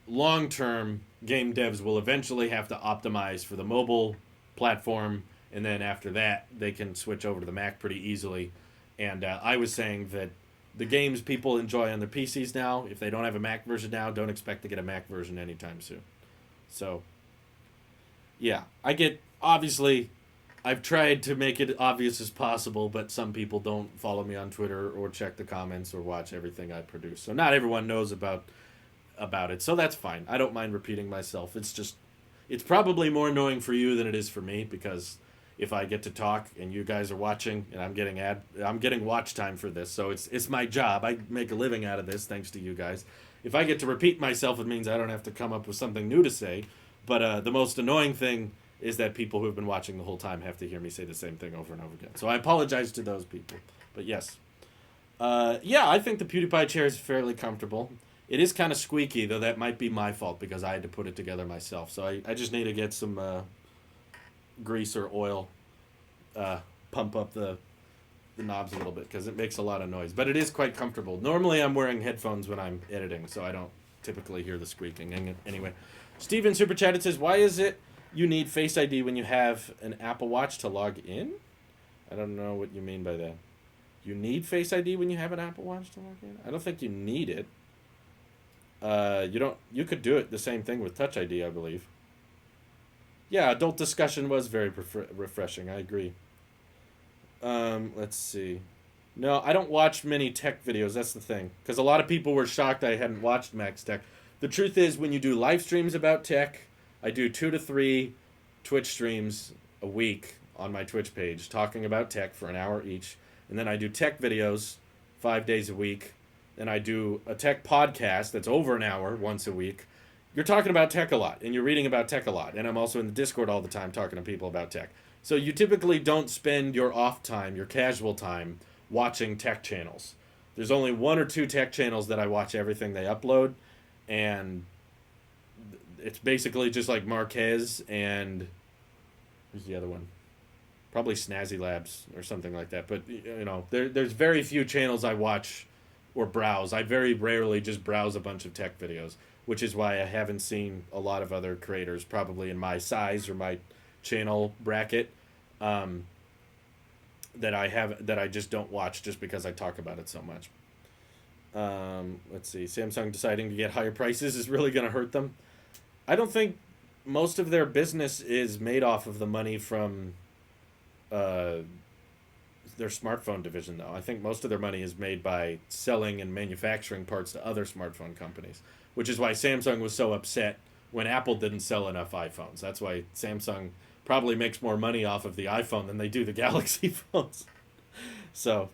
long term game devs will eventually have to optimize for the mobile platform, and then after that they can switch over to the Mac pretty easily. And I was saying that the games people enjoy on their PCs now, if they don't have a Mac version now, don't expect to get a Mac version anytime soon. So yeah, I get, obviously I've tried to make it obvious as possible, but some people don't follow me on Twitter or check the comments or watch everything I produce. So not everyone knows about it. So that's fine. I don't mind repeating myself. It's probably more annoying for you than it is for me, because if I get to talk and you guys are watching and I'm getting watch time for this. So it's my job. I make a living out of this thanks to you guys. If I get to repeat myself, it means I don't have to come up with something new to say. But the most annoying thing is that people who have been watching the whole time have to hear me say the same thing over and over again. So I apologize to those people. But yes. Yeah, I think the PewDiePie chair is fairly comfortable. It is kind of squeaky, though that might be my fault because I had to put it together myself. So I just need to get some grease or oil, pump up the knobs a little bit because it makes a lot of noise. But it is quite comfortable. Normally I'm wearing headphones when I'm editing, so I don't typically hear the squeaking. Anyway, Steven Super Chatted says, why is it you need Face ID when you have an Apple Watch to log in? I don't know what you mean by that. You need Face ID when you have an Apple Watch to log in? I don't think you need it. You could do it the same thing with Touch ID, I believe. Yeah, adult discussion was very refreshing. I agree. Let's see. No, I don't watch many tech videos. That's the thing. Because a lot of people were shocked I hadn't watched Max Tech. The truth is, when you do live streams about tech, I do 2 to 3 Twitch streams a week on my Twitch page talking about tech for an hour each. And then I do tech videos 5 days a week. And I do a tech podcast that's over an hour once a week. You're talking about tech a lot, and you're reading about tech a lot. And I'm also in the Discord all the time talking to people about tech. So you typically don't spend your off time, your casual time, watching tech channels. There's only 1 or 2 tech channels that I watch everything they upload. And it's basically just like Marquez and... who's the other one? Probably Snazzy Labs or something like that. But, there's very few channels I watch or browse. I very rarely just browse a bunch of tech videos, which is why I haven't seen a lot of other creators probably in my size or my channel bracket that I just don't watch just because I talk about it so much. Let's see. Samsung deciding to get higher prices is really going to hurt them. I don't think most of their business is made off of the money from their smartphone division, though. I think most of their money is made by selling and manufacturing parts to other smartphone companies, which is why Samsung was so upset when Apple didn't sell enough iPhones. That's why Samsung probably makes more money off of the iPhone than they do the Galaxy phones. So,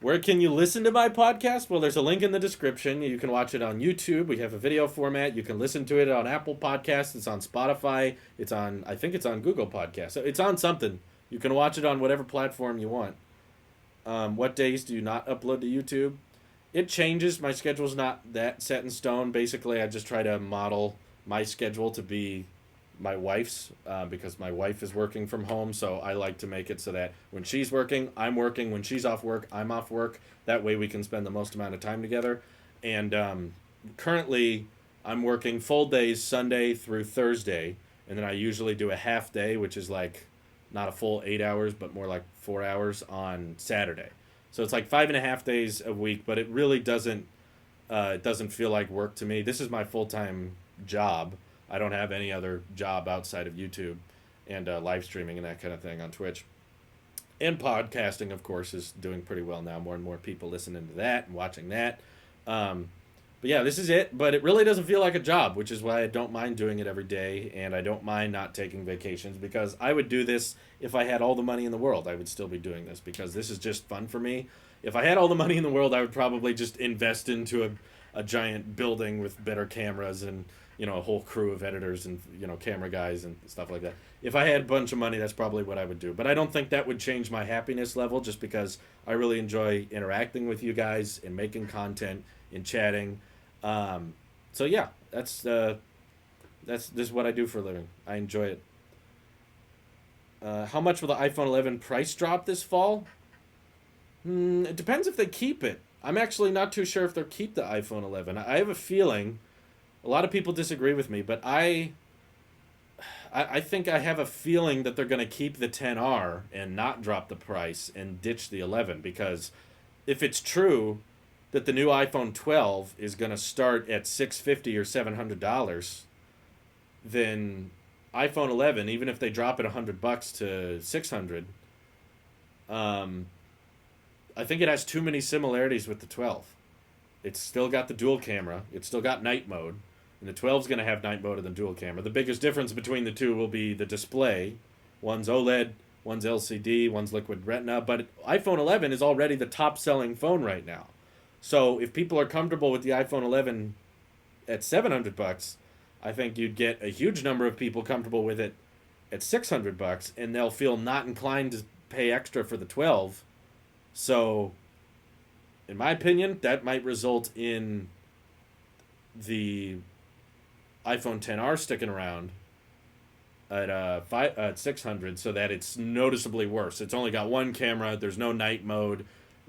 where can you listen to my podcast? Well, there's a link in the description. You can watch it on YouTube. We have a video format. You can listen to it on Apple Podcasts. It's on Spotify. I think it's on Google Podcasts. So it's on something. You can watch it on whatever platform you want. What days do you not upload to YouTube? It changes. My schedule's not that set in stone. Basically, I just try to model my schedule to be my wife's because my wife is working from home. So I like to make it so that when she's working, I'm working. When she's off work, I'm off work. That way we can spend the most amount of time together. And currently, I'm working full days Sunday through Thursday. And then I usually do a half day, which is like not a full 8 hours, but more like 4 hours on Saturday. So it's like 5.5 days a week, but it really doesn't feel like work to me. This is my full-time job. I don't have any other job outside of YouTube and live streaming and that kind of thing on Twitch. And podcasting, of course, is doing pretty well now. More and more people listening to that and watching that. Um, but yeah, this is it. But it really doesn't feel like a job, which is why I don't mind doing it every day. And I don't mind not taking vacations, because I would do this if I had all the money in the world. I would still be doing this because this is just fun for me. If I had all the money in the world, I would probably just invest into a giant building with better cameras and, a whole crew of editors and, camera guys and stuff like that. If I had a bunch of money, that's probably what I would do. But I don't think that would change my happiness level, just because I really enjoy interacting with you guys and making content and chatting. So yeah, this is what I do for a living. I enjoy it. How much will the iPhone 11 price drop this fall? It depends if they keep it. I'm actually not too sure if they'll keep the iPhone 11. I have a feeling, a lot of people disagree with me, but I think I have a feeling that they're going to keep the 10R and not drop the price and ditch the 11, because if it's true that the new iPhone 12 is going to start at $650 or $700, then iPhone 11, even if they drop it $100 to $600, I think it has too many similarities with the 12. It's still got the dual camera. It's still got night mode. And the 12 is going to have night mode and the dual camera. The biggest difference between the two will be the display. One's OLED, one's LCD, one's liquid retina. But iPhone 11 is already the top-selling phone right now. So if people are comfortable with the iPhone 11 at $700, I think you'd get a huge number of people comfortable with it at $600, and they'll feel not inclined to pay extra for the 12. So, in my opinion, that might result in the iPhone XR sticking around at 600, so that it's noticeably worse. It's only got one camera. There's no night mode.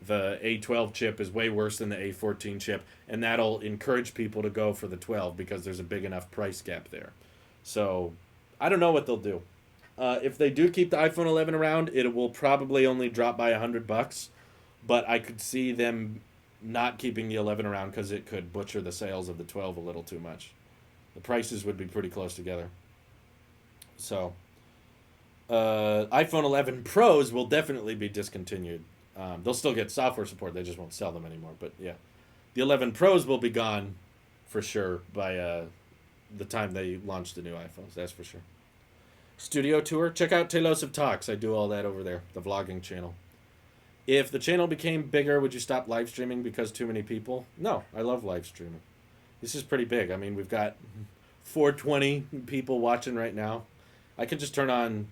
The A12 chip is way worse than the A14 chip, and that'll encourage people to go for the 12 because there's a big enough price gap there. So, I don't know what they'll do. If they do keep the iPhone 11 around, it will probably only drop by $100, but I could see them not keeping the 11 around because it could butcher the sales of the 12 a little too much. The prices would be pretty close together. So, iPhone 11 Pros will definitely be discontinued. They'll still get software support, they just won't sell them anymore. But yeah, the 11 Pros will be gone for sure by the time they launch the new iPhones, that's for sure. Studio tour, check out Tailosive Talks. I do all that over there, the vlogging channel. If the channel became bigger, would you stop live streaming because too many people? No, I love live streaming. This is pretty big. I mean, we've got 420 people watching right now. I could just turn on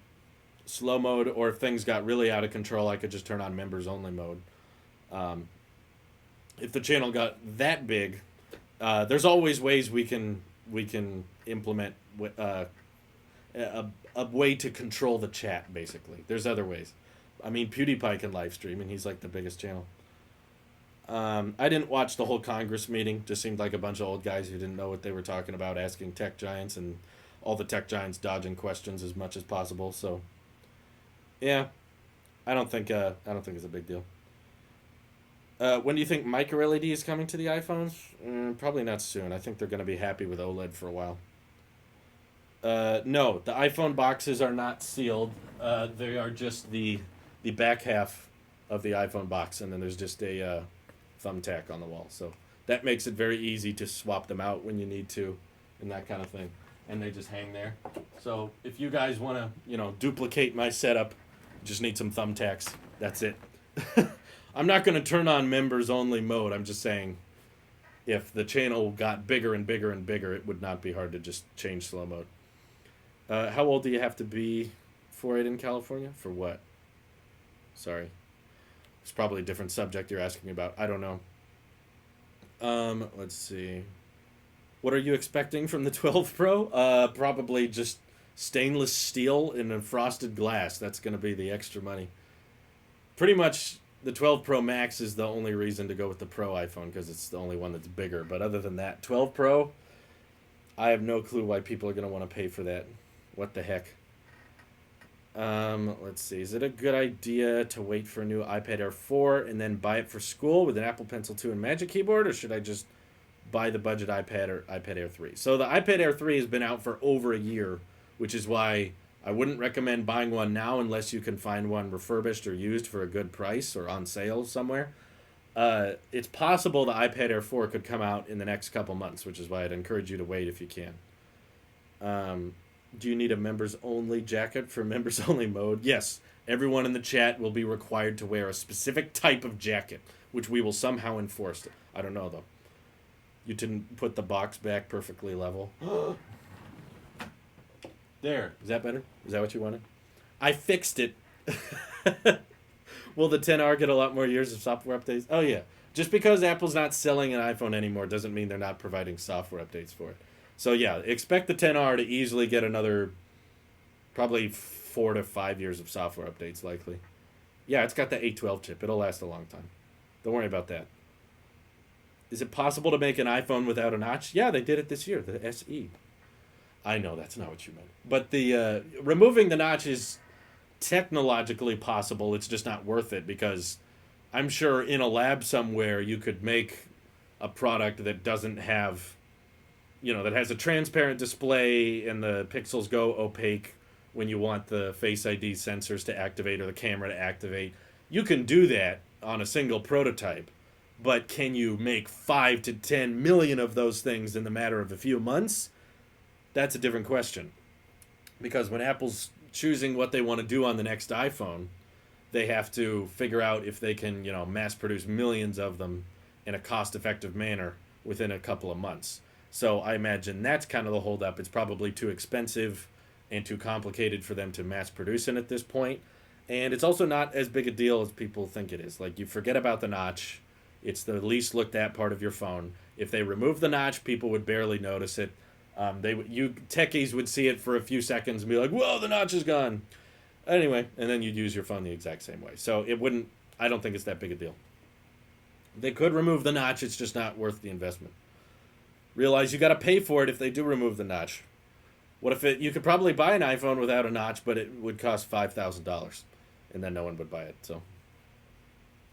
slow mode, or if things got really out of control, I could just turn on members only mode. If the channel got that big, there's always ways we can implement a way to control the chat, basically. There's other ways. I mean, PewDiePie can live stream, and he's like the biggest channel. I didn't watch the whole Congress meeting. Just seemed like a bunch of old guys who didn't know what they were talking about, asking tech giants, and all the tech giants dodging questions as much as possible. So, yeah, I don't think it's a big deal. When do you think micro LED is coming to the iPhones? Probably not soon. I think they're going to be happy with OLED for a while. No, the iPhone boxes are not sealed. They are just the back half of the iPhone box, and then there's just a thumbtack on the wall. So that makes it very easy to swap them out when you need to, and that kind of thing. And they just hang there. So if you guys want to, duplicate my setup, just need some thumbtacks. That's it. I'm not going to turn on members only mode. I'm just saying, if the channel got bigger and bigger and bigger, it would not be hard to just change slow mode. How old do you have to be for it in California? For what? Sorry. It's probably a different subject you're asking about. I don't know. Let's see. What are you expecting from the 12 Pro? Probably just stainless steel and a frosted glass. That's going to be the extra money. Pretty much the 12 Pro Max is the only reason to go with the Pro iPhone, because it's the only one that's bigger. But other than that, 12 Pro, I have no clue why people are going to want to pay for that. What the heck? Let's see. Is it a good idea to wait for a new iPad Air 4 and then buy it for school with an Apple Pencil 2 and Magic Keyboard, or should I just buy the budget iPad or iPad Air 3. So the iPad Air 3 has been out for over a year, which is why I wouldn't recommend buying one now unless you can find one refurbished or used for a good price or on sale somewhere. It's possible the iPad Air 4 could come out in the next couple months, which is why I'd encourage you to wait if you can. Do you need a members only jacket for members only mode? Yes. Everyone in the chat will be required to wear a specific type of jacket, which we will somehow enforce. I don't know, though. You didn't put the box back perfectly level. There. Is that better? Is that what you wanted? I fixed it. Will the 10R get a lot more years of software updates? Oh, yeah. Just because Apple's not selling an iPhone anymore doesn't mean they're not providing software updates for it. So, yeah, expect the 10R to easily get another probably 4 to 5 years of software updates, likely. Yeah, it's got the 812 chip. It'll last a long time. Don't worry about that. Is it possible to make an iPhone without a notch? Yeah, they did it this year, the SE. I know that's not what you meant. But the removing the notch is technologically possible. It's just not worth it because I'm sure in a lab somewhere you could make a product that doesn't have, that has a transparent display and the pixels go opaque when you want the Face ID sensors to activate or the camera to activate. You can do that on a single prototype, but can you make 5 to 10 million of those things in the matter of a few months? That's a different question. Because when Apple's choosing what they want to do on the next iPhone, they have to figure out if they can, mass produce millions of them in a cost-effective manner within a couple of months. So I imagine that's kind of the holdup. It's probably too expensive and too complicated for them to mass produce it at this point. And it's also not as big a deal as people think it is. Like, you forget about the notch. It's the least looked at part of your phone. If they remove the notch, people would barely notice it. You techies would see it for a few seconds and be like, whoa, the notch is gone. Anyway, and then you'd use your phone the exact same way. So I don't think it's that big a deal. They could remove the notch, it's just not worth the investment. Realize you got to pay for it if they do remove the notch. What if you could probably buy an iPhone without a notch, but it would cost $5,000, and then no one would buy it. So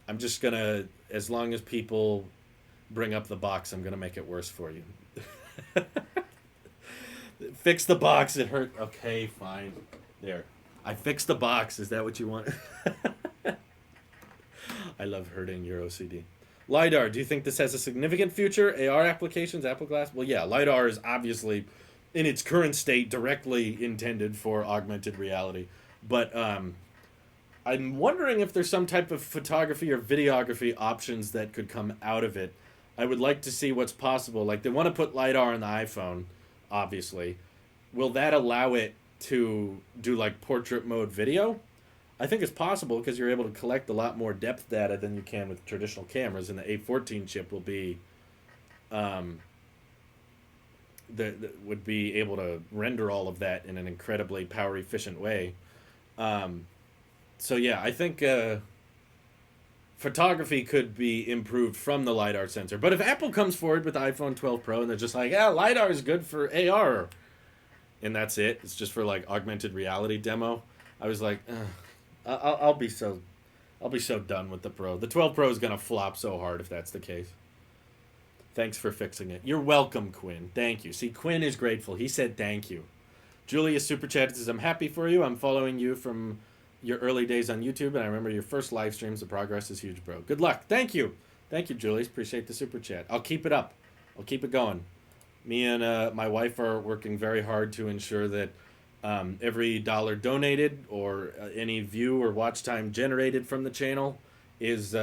I'm just going to, as long as people bring up the box, I'm going to make it worse for you. Fix the box, it hurt. Okay, fine. There. I fixed the box. Is that what you want? I love hurting your OCD. LiDAR, do you think this has a significant future? AR applications, Apple Glass? Well, yeah, LiDAR is obviously, in its current state, directly intended for augmented reality. But I'm wondering if there's some type of photography or videography options that could come out of it. I would like to see what's possible. Like, they want to put LiDAR on the iPhone, obviously. Will that allow it to do, like, portrait mode video? I think it's possible because you're able to collect a lot more depth data than you can with traditional cameras, and the A14 chip will be would be able to render all of that in an incredibly power efficient way. So yeah, I think photography could be improved from the LiDAR sensor. But if Apple comes forward with the iPhone 12 Pro and they're just like, LiDAR is good for AR, and that's it. It's just for like augmented reality demo. I was like, I'll be so done with the Pro. The 12 Pro is gonna flop so hard if that's the case. Thanks for fixing it. You're welcome, Quinn. Thank you. See, Quinn is grateful. He said thank you. Julius Super Chat says, I'm happy for you. I'm following you from your early days on YouTube, and I remember your first live streams. The progress is huge, bro. Good luck. Thank you. Thank you, Julius. Appreciate the Super Chat. I'll keep it up. I'll keep it going. Me and my wife are working very hard to ensure that every dollar donated or any view or watch time generated from the channel is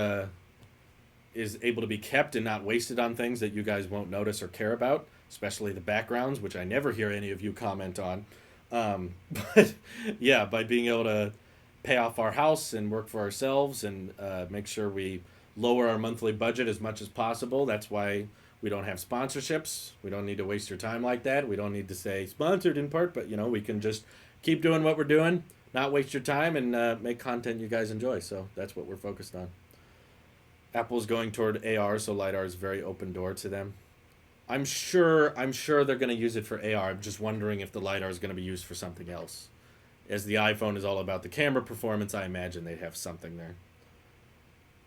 able to be kept and not wasted on things that you guys won't notice or care about, especially the backgrounds, which I never hear any of you comment on. But yeah, by being able to pay off our house and work for ourselves and make sure we lower our monthly budget as much as possible. That's why we don't have sponsorships. We don't need to waste your time like that. We don't need to say sponsored in part, but we can just keep doing what we're doing, not waste your time, and make content you guys enjoy. So that's what we're focused on. Apple's going toward AR, so LiDAR is a very open door to them. I'm sure they're going to use it for AR. I'm just wondering if the LiDAR is going to be used for something else. As the iPhone is all about the camera performance, I imagine they'd have something there.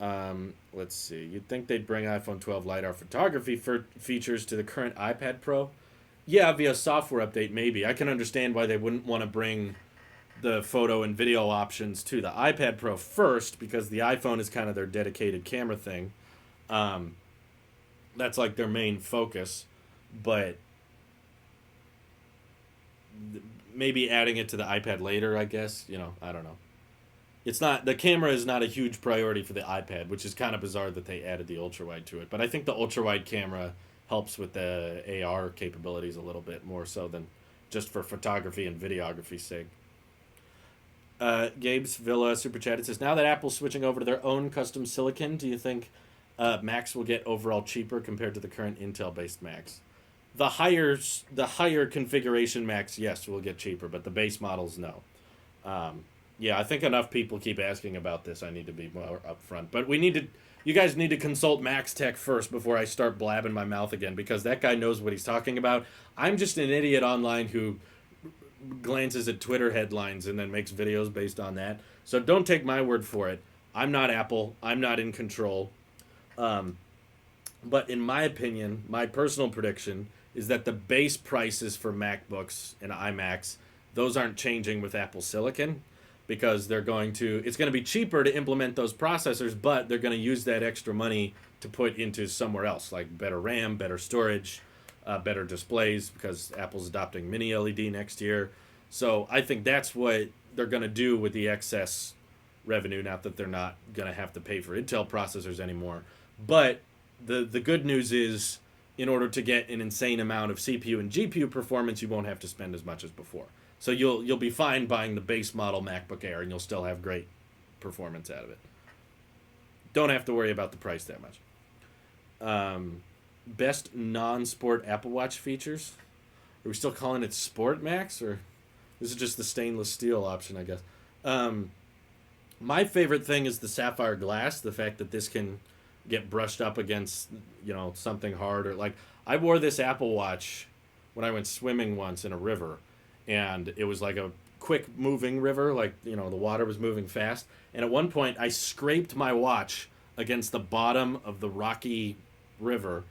Let's see. You'd think they'd bring iPhone 12 LiDAR photography features to the current iPad Pro. Yeah, via software update, maybe. I can understand why they wouldn't want to bring the photo and video options to the iPad Pro first, because the iPhone is kind of their dedicated camera thing. Um, that's like their main focus. But maybe adding it to the iPad later, I guess. I don't know. It's not the camera is not a huge priority for the iPad, which is kind of bizarre that they added the ultra wide to it. But I think the ultra wide camera helps with the AR capabilities a little bit more so than just for photography and videography's sake. Gabe's Villa super chat. It says, now that Apple's switching over to their own custom silicon, do you think Macs will get overall cheaper compared to the current Intel based Macs? The higher configuration Macs, yes, will get cheaper, but the base models, no. Yeah, I think enough people keep asking about this. I need to be more upfront. But you guys need to consult Max Tech first before I start blabbing my mouth again, because that guy knows what he's talking about. I'm just an idiot online who glances at Twitter headlines and then makes videos based on that. So don't take my word for it. I'm not Apple. I'm not in control. But in my opinion, my personal prediction is that the base prices for MacBooks and iMacs, those aren't changing with Apple Silicon, because it's going to be cheaper to implement those processors, but they're going to use that extra money to put into somewhere else, like better RAM, better storage, better displays, because Apple's adopting mini LED next year. So I think that's what they're going to do with the excess revenue, not that they're not going to have to pay for Intel processors anymore. But the good news is, in order to get an insane amount of CPU and GPU performance, you won't have to spend as much as before. So you'll be fine buying the base model MacBook Air, and you'll still have great performance out of it. Don't have to worry about the price that much. Best non-sport Apple Watch features. Are we still calling it Sport Max, or this is just the stainless steel option, I guess? My favorite thing is the sapphire glass. The fact that this can get brushed up against something hard, or like I wore this Apple Watch when I went swimming once in a river, and it was like a quick moving river, like the water was moving fast, and at one point I scraped my watch against the bottom of the rocky river,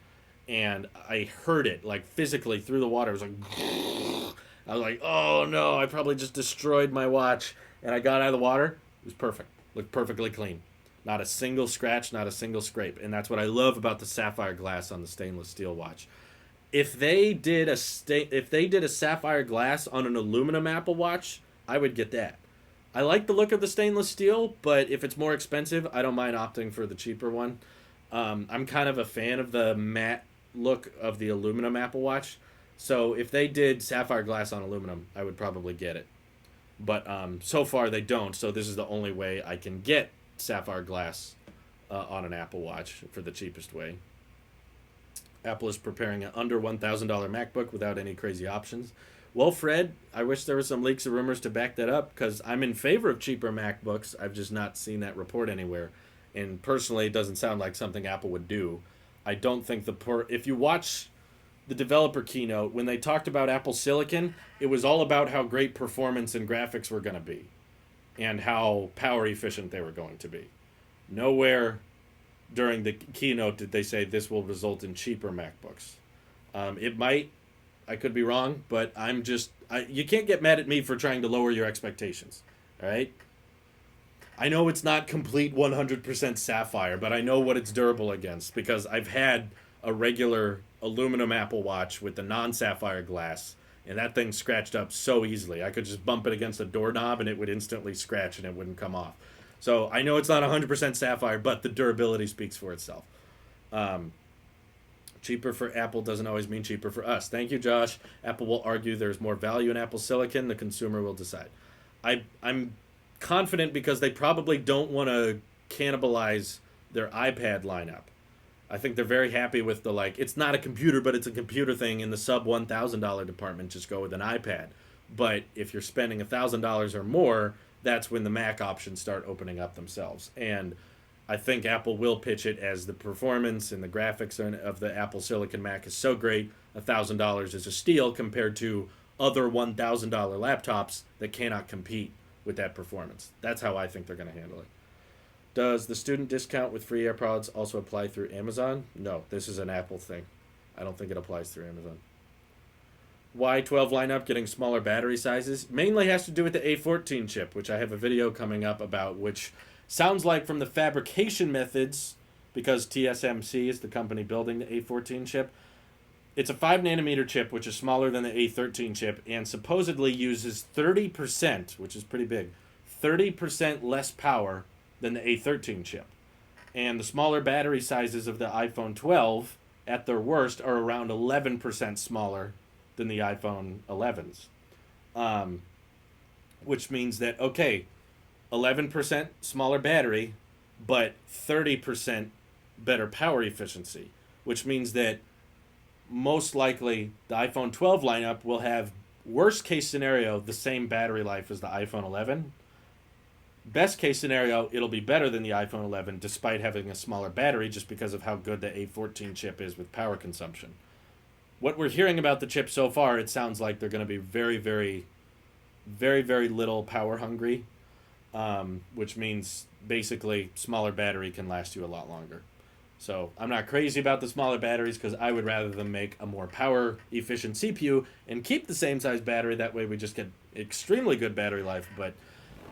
and I heard it like physically through the water. It was like I was like, oh no, I probably just destroyed my watch. And I got out of the water. It was perfect. Looked perfectly clean. Not a single scratch, not a single scrape. And that's what I love about the sapphire glass on the stainless steel watch. If they did a sapphire glass on an aluminum Apple Watch, I would get that. I like the look of the stainless steel, but if it's more expensive, I don't mind opting for the cheaper one. I'm kind of a fan of the matte look of the aluminum Apple Watch. So if they did sapphire glass on aluminum, I would probably get it. But so far they don't, so this is the only way I can get sapphire glass on an Apple Watch for the cheapest way. Apple is preparing an under $1,000 MacBook without any crazy options. Well, Fred, I wish there were some leaks or rumors to back that up, because I'm in favor of cheaper MacBooks. I've just not seen that report anywhere. And personally, it doesn't sound like something Apple would do. I don't think if you watch the developer keynote, when they talked about Apple Silicon, it was all about how great performance and graphics were going to be and how power efficient they were going to be. Nowhere during the keynote did they say this will result in cheaper MacBooks. It might. I could be wrong, but you can't get mad at me for trying to lower your expectations. All right? I know it's not complete 100% sapphire, but I know what it's durable against, because I've had a regular aluminum Apple Watch with the non-sapphire glass, and that thing scratched up so easily. I could just bump it against a doorknob and it would instantly scratch and it wouldn't come off. So I know it's not 100% sapphire, but the durability speaks for itself. Cheaper for Apple doesn't always mean cheaper for us. Thank you, Josh. Apple will argue there's more value in Apple Silicon. The consumer will decide. I'm confident because they probably don't want to cannibalize their iPad lineup. I think they're very happy with it's not a computer, but it's a computer thing in the sub $1,000 department. Just go with an iPad. But if you're spending $1,000 or more, that's when the Mac options start opening up themselves. And I think Apple will pitch it as the performance and the graphics of the Apple Silicon Mac is so great, $1,000 is a steal compared to other $1,000 laptops that cannot compete with that performance. That's how I think they're going to handle it. Does the student discount with free AirPods also apply through Amazon? No, this is an Apple thing. I don't think it applies through Amazon. Why 12 lineup getting smaller battery sizes? Mainly has to do with the A14 chip, which I have a video coming up about, which sounds like from the fabrication methods, because TSMC is the company building the A14 chip, it's a 5 nanometer chip, which is smaller than the A13 chip, and supposedly uses 30%, which is pretty big, 30% less power than the A13 chip. And the smaller battery sizes of the iPhone 12, at their worst, are around 11% smaller than the iPhone 11s. Which means that, okay, 11% smaller battery, but 30% better power efficiency, which means that most likely the iPhone 12 lineup will have, worst case scenario, the same battery life as the iPhone 11. Best case scenario, it'll be better than the iPhone 11 despite having a smaller battery, just because of how good the A14 chip is with power consumption. What we're hearing about the chip so far, it sounds like they're going to be very, very, very, very little power hungry, which means basically smaller battery can last you a lot longer. So I'm not crazy about the smaller batteries, because I would rather them make a more power efficient CPU and keep the same size battery. That way we just get extremely good battery life. But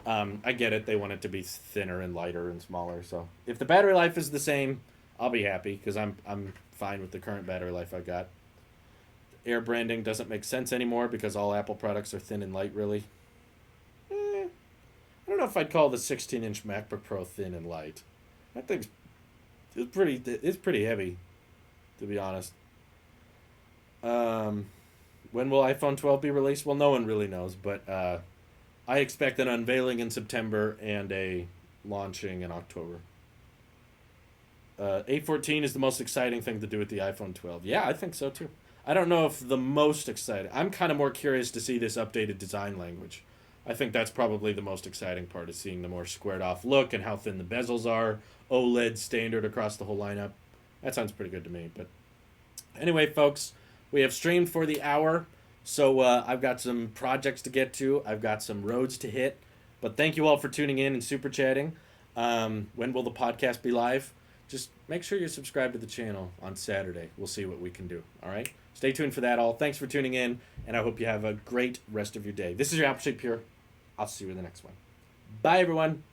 I get it. They want it to be thinner and lighter and smaller. So if the battery life is the same, I'll be happy, because I'm fine with the current battery life I got. Air branding doesn't make sense anymore because all Apple products are thin and light, really. I don't know if I'd call the 16-inch MacBook Pro thin and light. That thing's pretty heavy, to be honest. When will iPhone 12 be released? Well, no one really knows, but I expect an unveiling in September and a launching in October. A14 is the most exciting thing to do with the iPhone 12. Yeah, I think so too. I don't know if the most exciting. I'm kind of more curious to see this updated design language. I think that's probably the most exciting part, is seeing the more squared off look and how thin the bezels are. OLED standard across the whole lineup. That sounds pretty good to me. But anyway, folks, we have streamed for the hour. So I've got some projects to get to. I've got some roads to hit. But thank you all for tuning in and super chatting. When will the podcast be live? Just make sure you're subscribed to the channel on Saturday. We'll see what we can do. All right? Stay tuned for that all. Thanks for tuning in, and I hope you have a great rest of your day. This is your Apple Shape Pure. I'll see you in the next one. Bye, everyone.